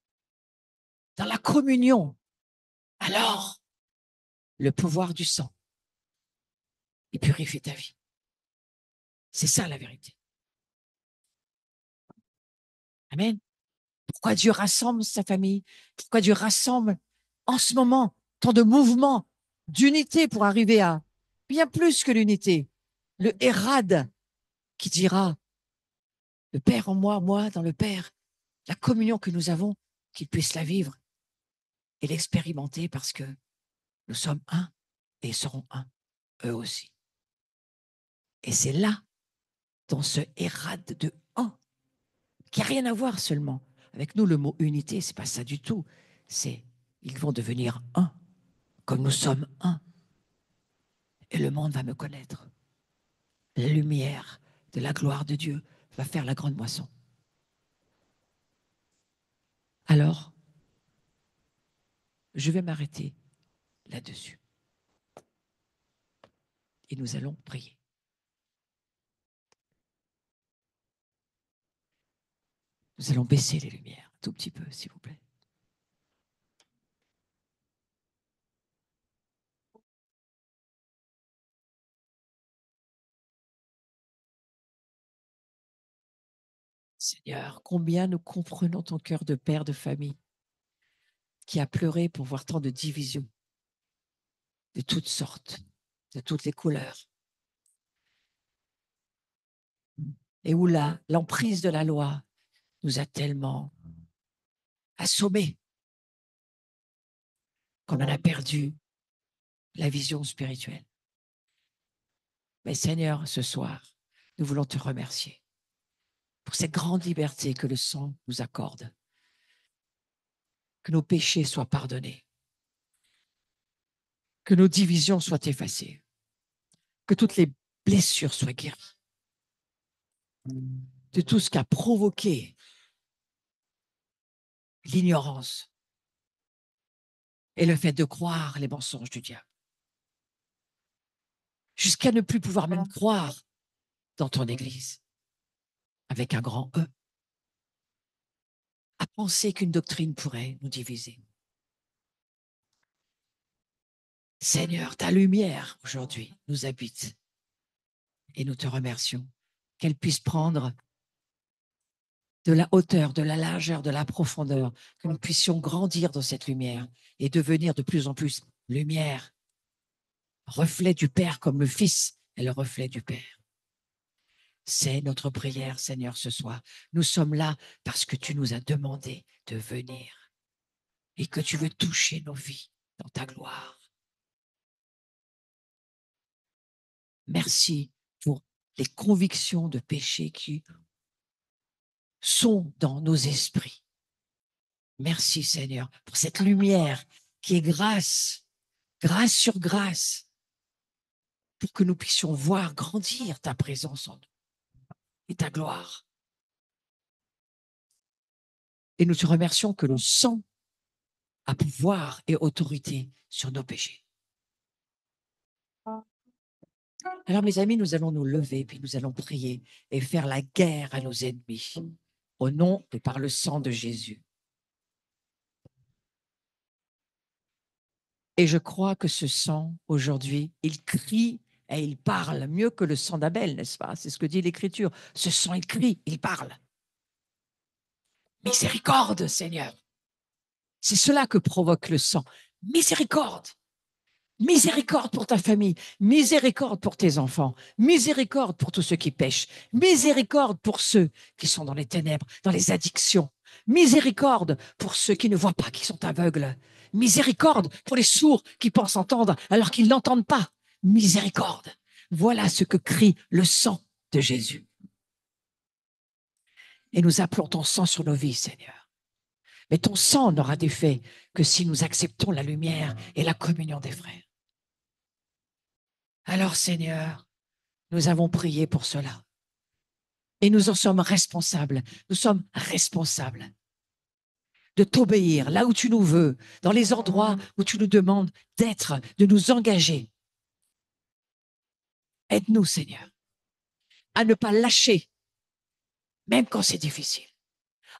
dans la communion. Alors, le pouvoir du sang, il purifie ta vie. C'est ça la vérité. Amen. Pourquoi Dieu rassemble sa famille? Pourquoi Dieu rassemble en ce moment tant de mouvements d'unité pour arriver à bien plus que l'unité? Le Hérad qui dira, le Père en moi, moi dans le Père, la communion que nous avons, qu'ils puissent la vivre et l'expérimenter parce que nous sommes un et ils seront un, eux aussi. Et c'est là, dans ce Hérad de un, qui n'a rien à voir seulement avec nous, le mot unité, c'est pas ça du tout. C'est ils vont devenir un, comme nous sommes un. Et le monde va me connaître. La lumière de la gloire de Dieu va faire la grande moisson. Alors, je vais m'arrêter là-dessus. Et nous allons prier. Nous allons baisser les lumières un tout petit peu, s'il vous plaît. Seigneur, combien nous comprenons ton cœur de père de famille qui a pleuré pour voir tant de divisions de toutes sortes, de toutes les couleurs. Et où l'emprise de la loi nous a tellement assommés qu'on en a perdu la vision spirituelle. Mais Seigneur, ce soir, nous voulons te remercier pour cette grande liberté que le sang nous accorde, que nos péchés soient pardonnés, que nos divisions soient effacées, que toutes les blessures soient guéries de tout ce qui a provoqué l'ignorance et le fait de croire les mensonges du diable, jusqu'à ne plus pouvoir même croire dans ton Église, avec un grand E, à penser qu'une doctrine pourrait nous diviser. Seigneur, ta lumière aujourd'hui nous habite et nous te remercions qu'elle puisse prendre de la hauteur, de la largeur, de la profondeur, que nous puissions grandir dans cette lumière et devenir de plus en plus lumière, reflet du Père comme le Fils est le reflet du Père. C'est notre prière, Seigneur, ce soir. Nous sommes là parce que tu nous as demandé de venir et que tu veux toucher nos vies dans ta gloire. Merci pour les convictions de péché qui sont dans nos esprits. Merci, Seigneur, pour cette lumière qui est grâce sur grâce, pour que nous puissions voir grandir ta présence en nous et ta gloire. Et nous te remercions que le sang a pouvoir et autorité sur nos péchés. Alors, mes amis, nous allons nous lever, puis nous allons prier et faire la guerre à nos ennemis, au nom et par le sang de Jésus. Et je crois que ce sang, aujourd'hui, il crie et il parle mieux que le sang d'Abel, n'est-ce pas? C'est ce que dit l'Écriture. Ce sang, il crie, il parle. Miséricorde, Seigneur. C'est cela que provoque le sang. Miséricorde. Miséricorde pour ta famille, miséricorde pour tes enfants, miséricorde pour tous ceux qui pêchent, miséricorde pour ceux qui sont dans les ténèbres, dans les addictions, miséricorde pour ceux qui ne voient pas, qui sont aveugles, miséricorde pour les sourds qui pensent entendre alors qu'ils n'entendent pas, miséricorde. Voilà ce que crie le sang de Jésus. Et nous appelons ton sang sur nos vies, Seigneur. Mais ton sang n'aura d'effet que si nous acceptons la lumière et la communion des frères. Alors, Seigneur, nous avons prié pour cela. Et nous en sommes responsables. Nous sommes responsables de t'obéir là où tu nous veux, dans les endroits où tu nous demandes d'être, de nous engager. Aide-nous, Seigneur, à ne pas lâcher, même quand c'est difficile,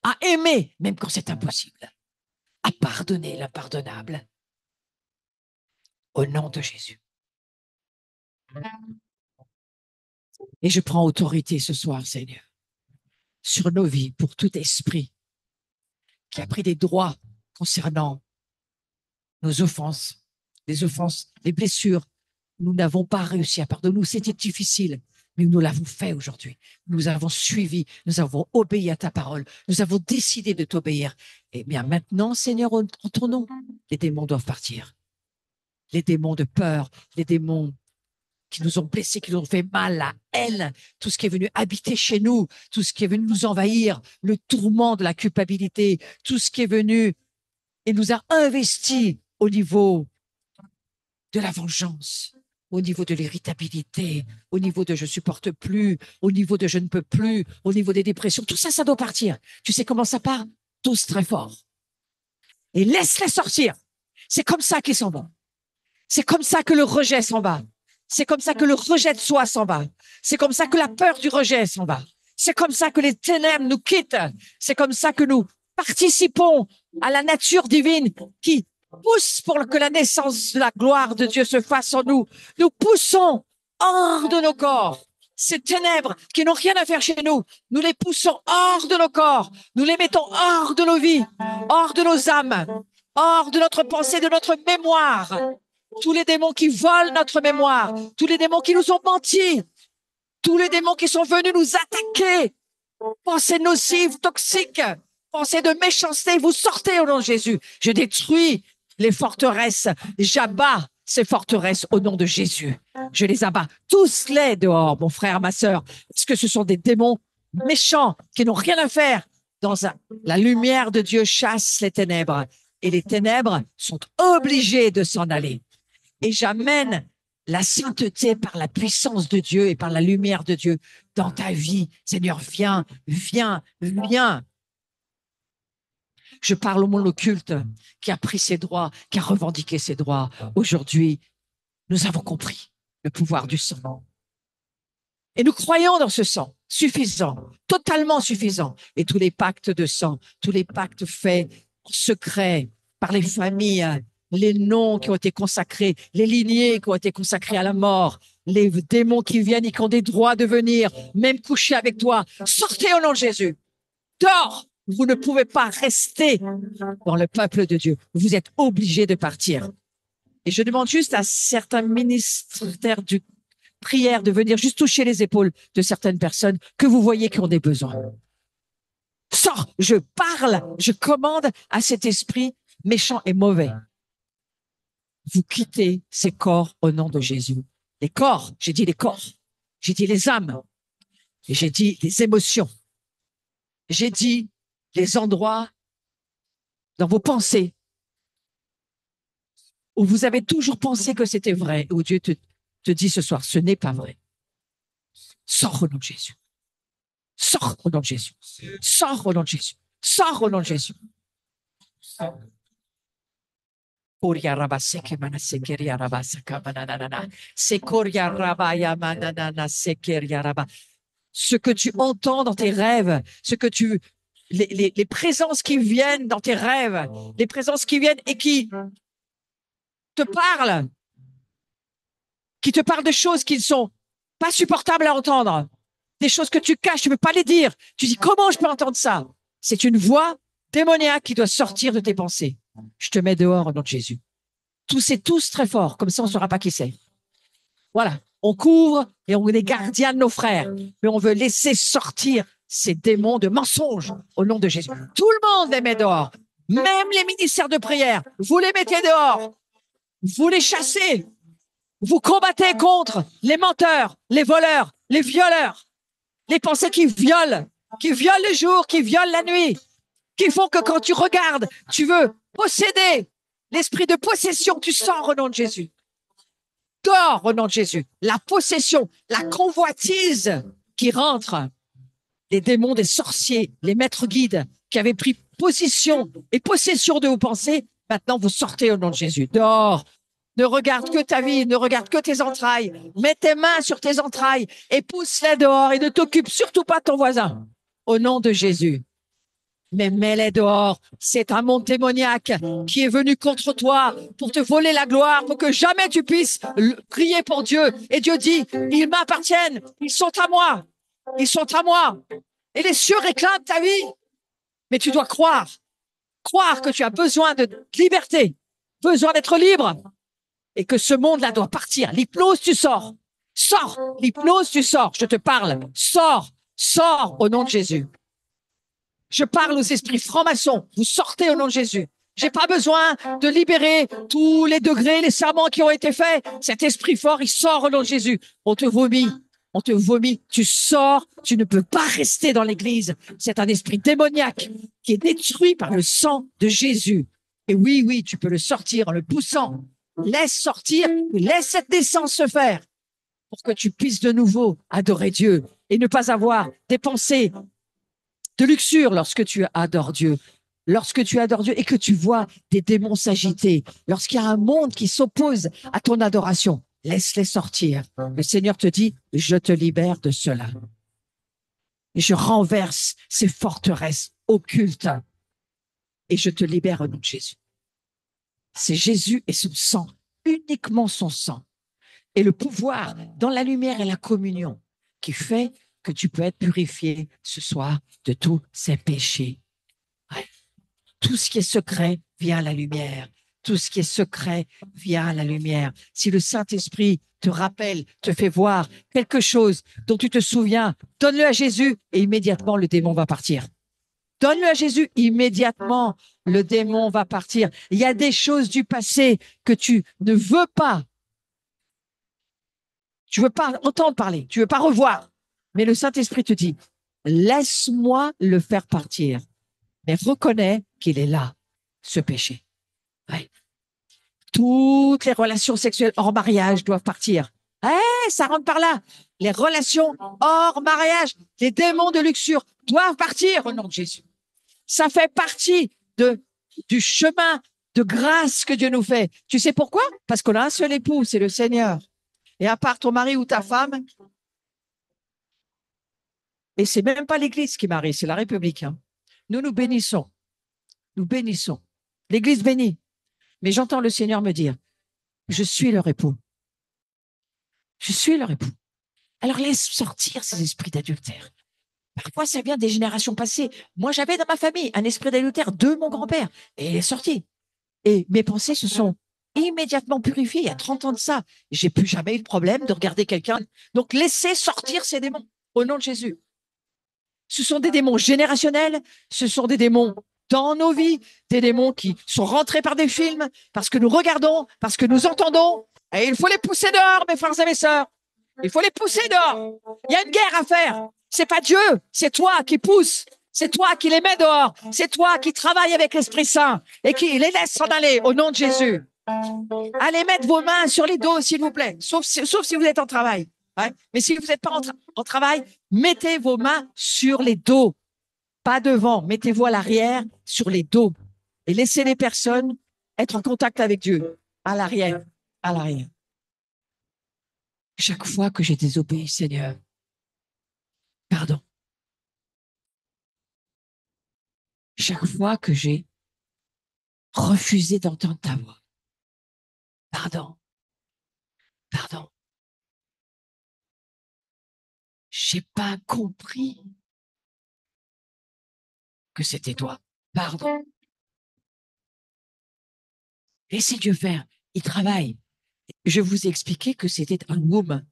à aimer, même quand c'est impossible, à pardonner l'impardonnable. Au nom de Jésus. Et je prends autorité ce soir, Seigneur, sur nos vies, pour tout esprit qui a pris des droits concernant nos offenses, les blessures. Nous n'avons pas réussi à pardonner. Nous, c'était difficile, mais nous l'avons fait aujourd'hui. Nous avons suivi, nous avons obéi à ta parole. Nous avons décidé de t'obéir. Eh bien, maintenant, Seigneur, en ton nom, les démons doivent partir. Les démons de peur, les démons qui nous ont blessés, qui nous ont fait mal, la haine, tout ce qui est venu habiter chez nous, tout ce qui est venu nous envahir, le tourment de la culpabilité, tout ce qui est venu et nous a investis au niveau de la vengeance, au niveau de l'irritabilité, au niveau de je supporte plus, au niveau de je ne peux plus, au niveau des dépressions. Tout ça, ça doit partir. Tu sais comment ça part? Tous très fort. Et laisse-les sortir. C'est comme ça qu'ils s'en vont. C'est comme ça que le rejet s'en va. C'est comme ça que le rejet de soi s'en va. C'est comme ça que la peur du rejet s'en va. C'est comme ça que les ténèbres nous quittent. C'est comme ça que nous participons à la nature divine qui pousse pour que la naissance de la gloire de Dieu se fasse en nous. Nous poussons hors de nos corps ces ténèbres qui n'ont rien à faire chez nous. Nous les poussons hors de nos corps. Nous les mettons hors de nos vies, hors de nos âmes, hors de notre pensée, de notre mémoire. Tous les démons qui volent notre mémoire, tous les démons qui nous ont menti, tous les démons qui sont venus nous attaquer, pensées nocives, toxiques, pensées de méchanceté, vous sortez au nom de Jésus. Je détruis les forteresses, j'abats ces forteresses au nom de Jésus. Je les abats, tous les dehors, mon frère, ma sœur, parce que ce sont des démons méchants qui n'ont rien à faire. La lumière de Dieu chasse les ténèbres et les ténèbres sont obligées de s'en aller. Et j'amène la sainteté par la puissance de Dieu et par la lumière de Dieu dans ta vie. Seigneur, viens, viens, viens. Je parle au monde occulte qui a pris ses droits, qui a revendiqué ses droits. Aujourd'hui, nous avons compris le pouvoir du sang. Et nous croyons dans ce sang, suffisant, totalement suffisant. Et tous les pactes de sang, tous les pactes faits en secret par les familles, les noms qui ont été consacrés, les lignées qui ont été consacrées à la mort, les démons qui viennent et qui ont des droits de venir, même coucher avec toi. Sortez au nom de Jésus. Dors. Vous ne pouvez pas rester dans le peuple de Dieu. Vous êtes obligés de partir. Et je demande juste à certains ministères de prière de venir juste toucher les épaules de certaines personnes que vous voyez qui ont des besoins. Sors. Je parle, je commande à cet esprit méchant et mauvais. Vous quittez ces corps au nom de Jésus. Les corps, j'ai dit les corps, j'ai dit les âmes, et j'ai dit les émotions, j'ai dit les endroits dans vos pensées où vous avez toujours pensé que c'était vrai, où Dieu te dit ce soir, ce n'est pas vrai. Sors au nom de Jésus. Sors au nom de Jésus. Sors au nom de Jésus. Sors au nom de Jésus. Ce que tu entends dans tes rêves, les présences qui viennent dans tes rêves, les présences qui viennent et te parlent, qui te parlent de choses qui ne sont pas supportables à entendre, des choses que tu caches, tu ne peux pas les dire. Tu dis, comment je peux entendre ça? C'est une voix démoniaque qui doit sortir de tes pensées. Je te mets dehors au nom de Jésus. Tous très fort, comme ça on ne saura pas qui c'est. Voilà, on couvre et on est gardien de nos frères, mais on veut laisser sortir ces démons de mensonges au nom de Jésus. Tout le monde les met dehors, même les ministères de prière, vous les mettez dehors, vous les chassez, vous combattez contre les menteurs, les voleurs, les violeurs, les pensées qui violent le jour, qui violent la nuit, qui font que quand tu regardes, tu veux posséder. L'esprit de possession, tu sors au nom de Jésus. Dors au nom de Jésus. La possession, la convoitise qui rentre. Les démons des sorciers, les maîtres guides qui avaient pris position et possession de vos pensées, maintenant vous sortez au nom de Jésus. Dors. Ne regarde que ta vie, ne regarde que tes entrailles. Mets tes mains sur tes entrailles et pousse-les dehors et ne t'occupe surtout pas de ton voisin. Au nom de Jésus. Mais mets-les dehors. C'est un monde démoniaque qui est venu contre toi pour te voler la gloire, pour que jamais tu puisses prier pour Dieu. Et Dieu dit, ils m'appartiennent, ils sont à moi, ils sont à moi. Et les cieux réclament ta vie. Mais tu dois croire que tu as besoin de liberté, besoin d'être libre et que ce monde-là doit partir. L'hypnose, tu sors. Sors. L'hypnose, tu sors. Je te parle. Sors. Sors au nom de Jésus. Je parle aux esprits francs-maçons. Vous sortez au nom de Jésus. J'ai pas besoin de libérer tous les degrés, les serments qui ont été faits. Cet esprit fort, il sort au nom de Jésus. On te vomit. On te vomit. Tu sors. Tu ne peux pas rester dans l'église. C'est un esprit démoniaque qui est détruit par le sang de Jésus. Et oui, tu peux le sortir en le poussant. Laisse sortir. Laisse cette naissance se faire pour que tu puisses de nouveau adorer Dieu et ne pas avoir des pensées de luxure lorsque tu adores Dieu. Lorsque tu adores Dieu et que tu vois des démons s'agiter, lorsqu'il y a un monde qui s'oppose à ton adoration, laisse-les sortir. Le Seigneur te dit, je te libère de cela. Et je renverse ces forteresses occultes et je te libère au nom de Jésus. C'est Jésus et son sang, uniquement son sang. Et le pouvoir dans la lumière et la communion qui fait que tu peux être purifié ce soir de tous ces péchés. Ouais. Tout ce qui est secret vient à la lumière. Tout ce qui est secret vient à la lumière. Si le Saint-Esprit te rappelle, te fait voir quelque chose dont tu te souviens, donne-le à Jésus et immédiatement le démon va partir. Donne-le à Jésus, immédiatement le démon va partir. Il y a des choses du passé que tu ne veux pas. Tu veux pas entendre parler, tu veux pas revoir. Mais le Saint-Esprit te dit, laisse-moi le faire partir. Mais reconnais qu'il est là, ce péché. Ouais. Toutes les relations sexuelles hors mariage doivent partir. Ça rentre par là. Les relations hors mariage, les démons de luxure doivent partir au nom de Jésus. Ça fait partie du chemin de grâce que Dieu nous fait. Tu sais pourquoi? Parce qu'on a un seul époux, c'est le Seigneur. Et à part ton mari ou ta femme, et c'est même pas l'Église qui marie, c'est la République. Hein. Nous bénissons. Nous bénissons. L'Église bénit. Mais j'entends le Seigneur me dire, je suis leur époux. Je suis leur époux. Alors laisse sortir ces esprits d'adultère. Parfois, ça vient des générations passées. Moi, j'avais dans ma famille un esprit d'adultère de mon grand-père. Et il est sorti. Et mes pensées se sont immédiatement purifiées. Il y a 30 ans de ça. J'ai plus jamais eu de problème de regarder quelqu'un. Donc, laissez sortir ces démons au nom de Jésus. Ce sont des démons générationnels. Ce sont des démons dans nos vies. Des démons qui sont rentrés par des films, parce que nous regardons, parce que nous entendons. Et il faut les pousser dehors, mes frères et mes sœurs. Il faut les pousser dehors. Il y a une guerre à faire. C'est pas Dieu, c'est toi qui pousse. C'est toi qui les mets dehors. C'est toi qui travailles avec l'Esprit Saint et qui les laisse s'en aller au nom de Jésus. Allez mettre vos mains sur les dos, s'il vous plaît, sauf si vous êtes en travail. Ouais. Mais si vous n'êtes pas en travail, mettez vos mains sur les dos. Pas devant, mettez-vous à l'arrière sur les dos et laissez les personnes être en contact avec Dieu. À l'arrière, à l'arrière. Chaque fois que j'ai désobéi, Seigneur, pardon. Chaque fois que j'ai refusé d'entendre ta voix, pardon, pardon. J'ai pas compris que c'était toi. Pardon. Laissez Dieu faire. Il travaille. Je vous ai expliqué que c'était un womb.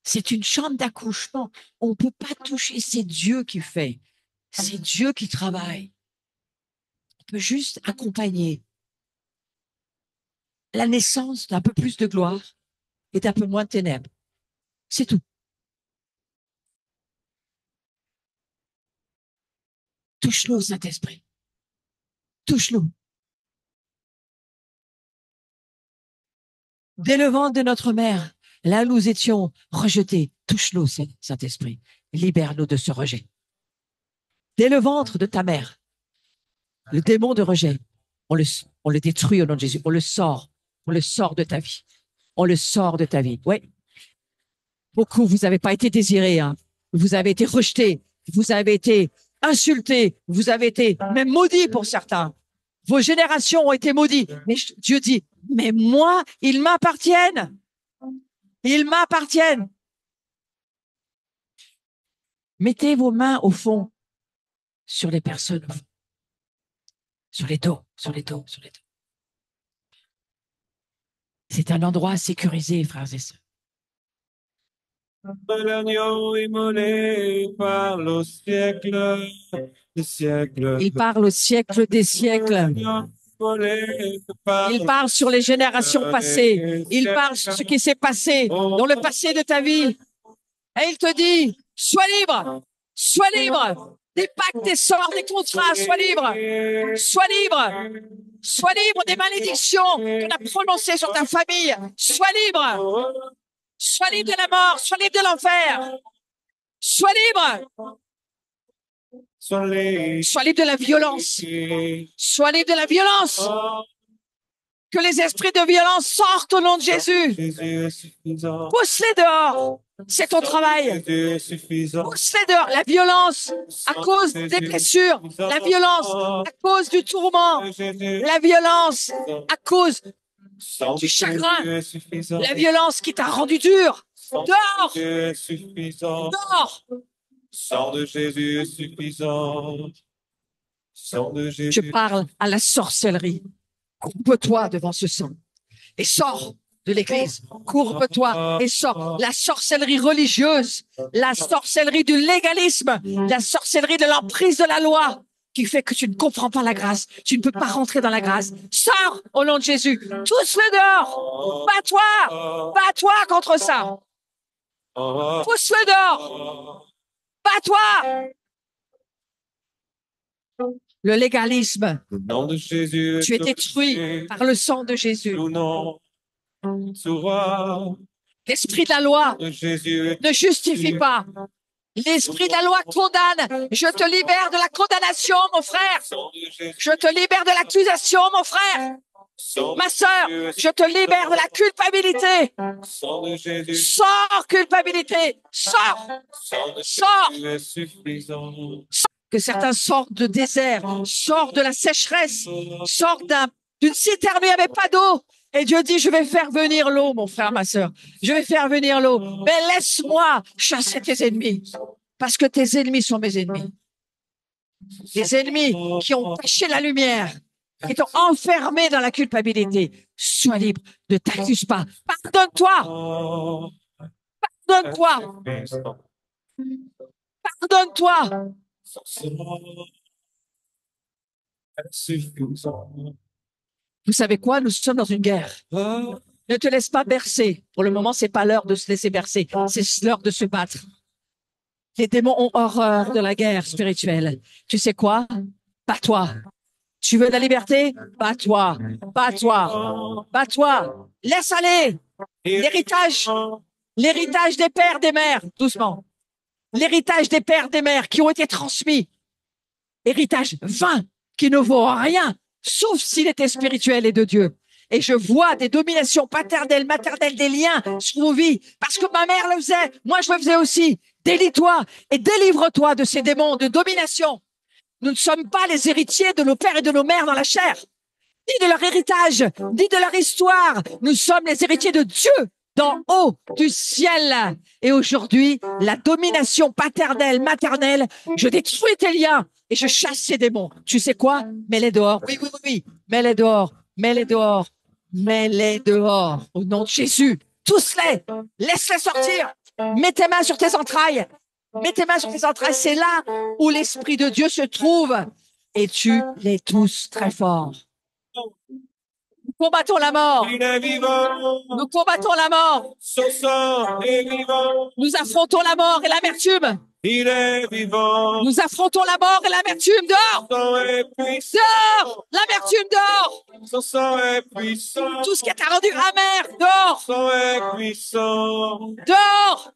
C'est une chambre d'accouchement. On ne peut pas toucher. C'est Dieu qui fait. C'est Dieu qui travaille. On peut juste accompagner la naissance d'un peu plus de gloire et d'un peu moins de ténèbres. C'est tout. Touche-le au Saint-Esprit. Touche-le. Dès le ventre de notre mère, là où nous étions rejetés, touche-nous, Saint-Esprit. Libère-nous de ce rejet. Dès le ventre de ta mère, le démon de rejet, on le détruit au nom de Jésus. On le sort de ta vie. On le sort de ta vie. Oui. Beaucoup, vous n'avez pas été désirés, hein. Vous avez été rejetés. Vous avez été insultés. Vous avez été même maudits pour certains. Vos générations ont été maudites. Mais Dieu dit, mais moi, ils m'appartiennent. Ils m'appartiennent. Mettez vos mains au fond sur les personnes, sur les dos, sur les dos, sur les dos. C'est un endroit sécurisé, frères et sœurs. L'agneau immolé parle au siècle des siècles. Il parle au siècle des siècles. Il parle sur les générations passées. Il parle sur ce qui s'est passé dans le passé de ta vie. Et il te dit, sois libre, sois libre. Des pactes, des sorts, des contrats, sois libre. Sois libre. Sois libre des malédictions qu'on a prononcées sur ta famille. Sois libre. Sois libre de la mort. Sois libre de l'enfer. Sois libre. Sois libre de la violence. Sois libre de la violence. Que les esprits de violence sortent au nom de Jésus. Pousse-les dehors. C'est ton travail. Pousse-les dehors. La violence à cause des blessures. La violence à cause du tourment. La violence à cause du chagrin. La violence qui t'a rendu dur. Dehors. Dehors. Sang de Jésus est suffisant. Sang de Jésus. Je parle à la sorcellerie. Courbe-toi devant ce sang et sors de l'église. Courbe-toi et sors. La sorcellerie religieuse, la sorcellerie du légalisme, la sorcellerie de l'emprise de la loi qui fait que tu ne comprends pas la grâce. Tu ne peux pas rentrer dans la grâce. Sors au nom de Jésus. Tous-le dehors. Bats-toi. Bats-toi contre ça. Pousse-le dehors. Bats-toi. Le légalisme, Nom de Jésus tu es détruit par le sang de Jésus. L'esprit de la loi ne justifie pas. L'esprit de la loi condamne. Je te libère de la condamnation, mon frère. Je te libère de l'accusation, mon frère. Ma sœur, je te libère de la culpabilité. Sors, culpabilité. Sors. Sors. Que certains sortent de désert, sortent de la sécheresse, sortent d'une citerne où il n'y avait pas d'eau. Et Dieu dit, je vais faire venir l'eau, mon frère, ma sœur. Je vais faire venir l'eau. Mais laisse-moi chasser tes ennemis. Parce que tes ennemis sont mes ennemis. Les ennemis qui ont caché la lumière, qui t'ont enfermé dans la culpabilité. Sois libre, ne t'accuse pas. Pardonne-toi. Pardonne-toi. Pardonne-toi. Vous savez quoi? Nous sommes dans une guerre. Ne te laisse pas bercer. Pour le moment, c'est pas l'heure de se laisser bercer. C'est l'heure de se battre. Les démons ont horreur de la guerre spirituelle. Tu sais quoi? Bats-toi. Tu veux la liberté? Bats-toi. Bats-toi. Bats-toi. Laisse aller. L'héritage des pères, des mères. Doucement. L'héritage des pères, des mères qui ont été transmis. héritage vain qui ne vaut rien, sauf s'il était spirituel et de Dieu. Et je vois des dominations paternelles, maternelles, des liens sur vos vies, parce que ma mère le faisait, moi je le faisais aussi. Délie-toi et délivre-toi de ces démons de domination. Nous ne sommes pas les héritiers de nos pères et de nos mères dans la chair, ni de leur héritage, ni de leur histoire. Nous sommes les héritiers de Dieu d'en haut du ciel. Et aujourd'hui, la domination paternelle, maternelle, je détruis tes liens et je chasse ces démons. Tu sais quoi? Mets-les dehors. Oui, oui, oui, oui. Mets-les dehors. Mets-les dehors. Mets-les dehors. Au nom de Jésus. Tous-les. Laisse-les sortir. Mets tes mains sur tes entrailles. Mets tes mains sur tes entrailles. C'est là où l'Esprit de Dieu se trouve. Et tu les tous très fort. Nous combattons la mort. Il est vivant. Nous combattons la mort. Son sang est vivant. Nous affrontons la mort et l'amertume. Il est vivant. Nous affrontons la mort et l'amertume. Dehors. Son sang est puissant. Dehors. L'amertume. Dehors. Son sang est puissant. Tout ce qui t'a rendu amer. Dehors. Son sang est puissant. Dehors.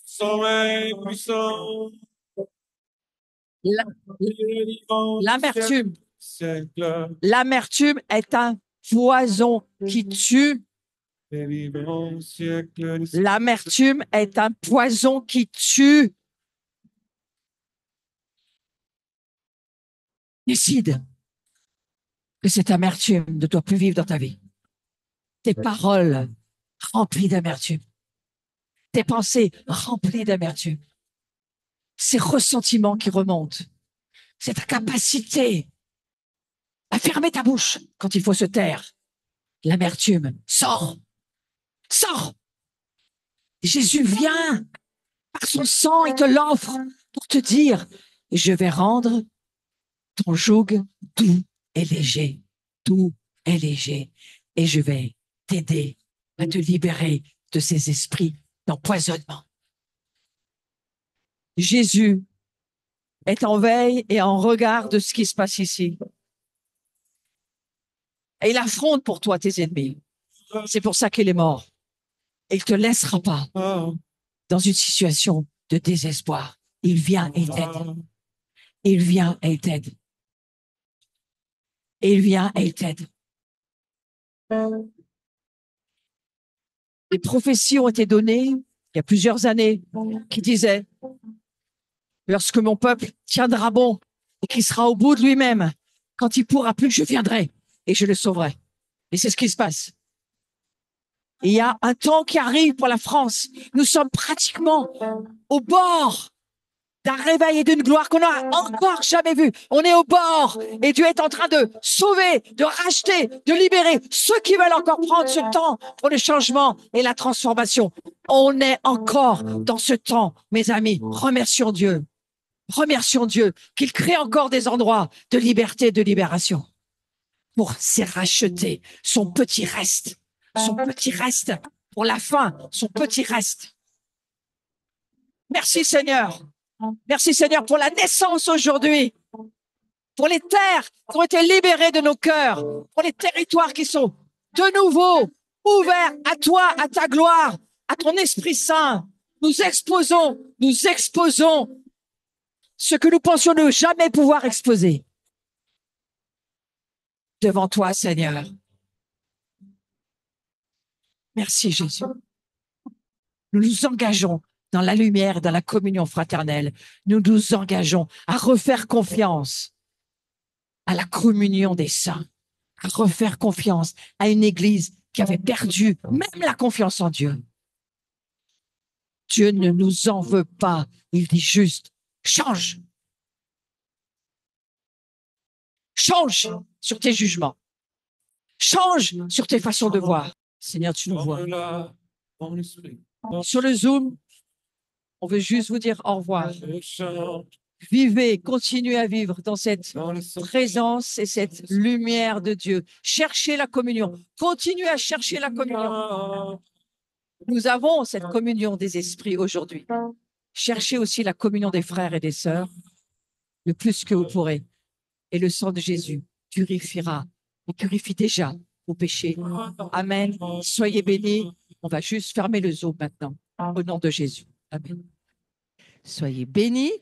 Son sang est puissant. La- Il est vivant. L'amertume. Siècle. L'amertume est un poison qui tue. Il est vivant au siècle des siècles. L'amertume est un poison qui tue. Décide que cette amertume ne doit plus vivre dans ta vie. Tes paroles remplies d'amertume. Tes pensées remplies d'amertume. Ces ressentiments qui remontent. C'est ta capacité à fermer ta bouche quand il faut se taire. L'amertume, sors. Sors. Jésus vient par son sang, il te l'offre pour te dire, je vais rendre ton joug doux et léger. Doux et léger. Et je vais t'aider à te libérer de ces esprits d'empoisonnement. Jésus est en veille et en regard de ce qui se passe ici. Et il affronte pour toi tes ennemis. C'est pour ça qu'il est mort. Et il ne te laissera pas dans une situation de désespoir. Il vient et il t'aide. Il vient et il t'aide. Et il vient et il t'aide. Les prophéties ont été données il y a plusieurs années qui disaient lorsque mon peuple tiendra bon et qu'il sera au bout de lui-même, quand il pourra plus, je viendrai et je le sauverai. Et c'est ce qui se passe. Et il y a un temps qui arrive pour la France. Nous sommes pratiquement au bord d'un réveil et d'une gloire qu'on n'a encore jamais vu. On est au bord et Dieu est en train de sauver, de racheter, de libérer ceux qui veulent encore prendre ce temps pour le changement et la transformation. On est encore dans ce temps, mes amis. Remercions Dieu. Remercions Dieu qu'il crée encore des endroits de liberté et de libération pour s'y racheter son petit reste pour la fin, son petit reste. Merci Seigneur. Merci Seigneur pour la naissance aujourd'hui, pour les terres qui ont été libérées de nos cœurs, pour les territoires qui sont de nouveau ouverts à toi, à ta gloire, à ton Esprit Saint. Nous exposons ce que nous pensions ne jamais pouvoir exposer devant toi, Seigneur. Merci Jésus. Nous nous engageons dans la lumière, dans la communion fraternelle. Nous nous engageons à refaire confiance à la communion des saints, à refaire confiance à une église qui avait perdu même la confiance en Dieu. Dieu ne nous en veut pas. Il dit juste, change. Change sur tes jugements. Change sur tes façons de voir. Seigneur, tu nous vois. Sur le Zoom, on veut juste vous dire au revoir. Vivez, continuez à vivre dans cette présence et cette lumière de Dieu. Cherchez la communion. Continuez à chercher la communion. Nous avons cette communion des esprits aujourd'hui. Cherchez aussi la communion des frères et des sœurs le plus que vous pourrez. Et le sang de Jésus purifiera et purifie déjà vos péchés. Amen. Soyez bénis. On va juste fermer le Zoom maintenant. Au nom de Jésus. Amen. Soyez bénis.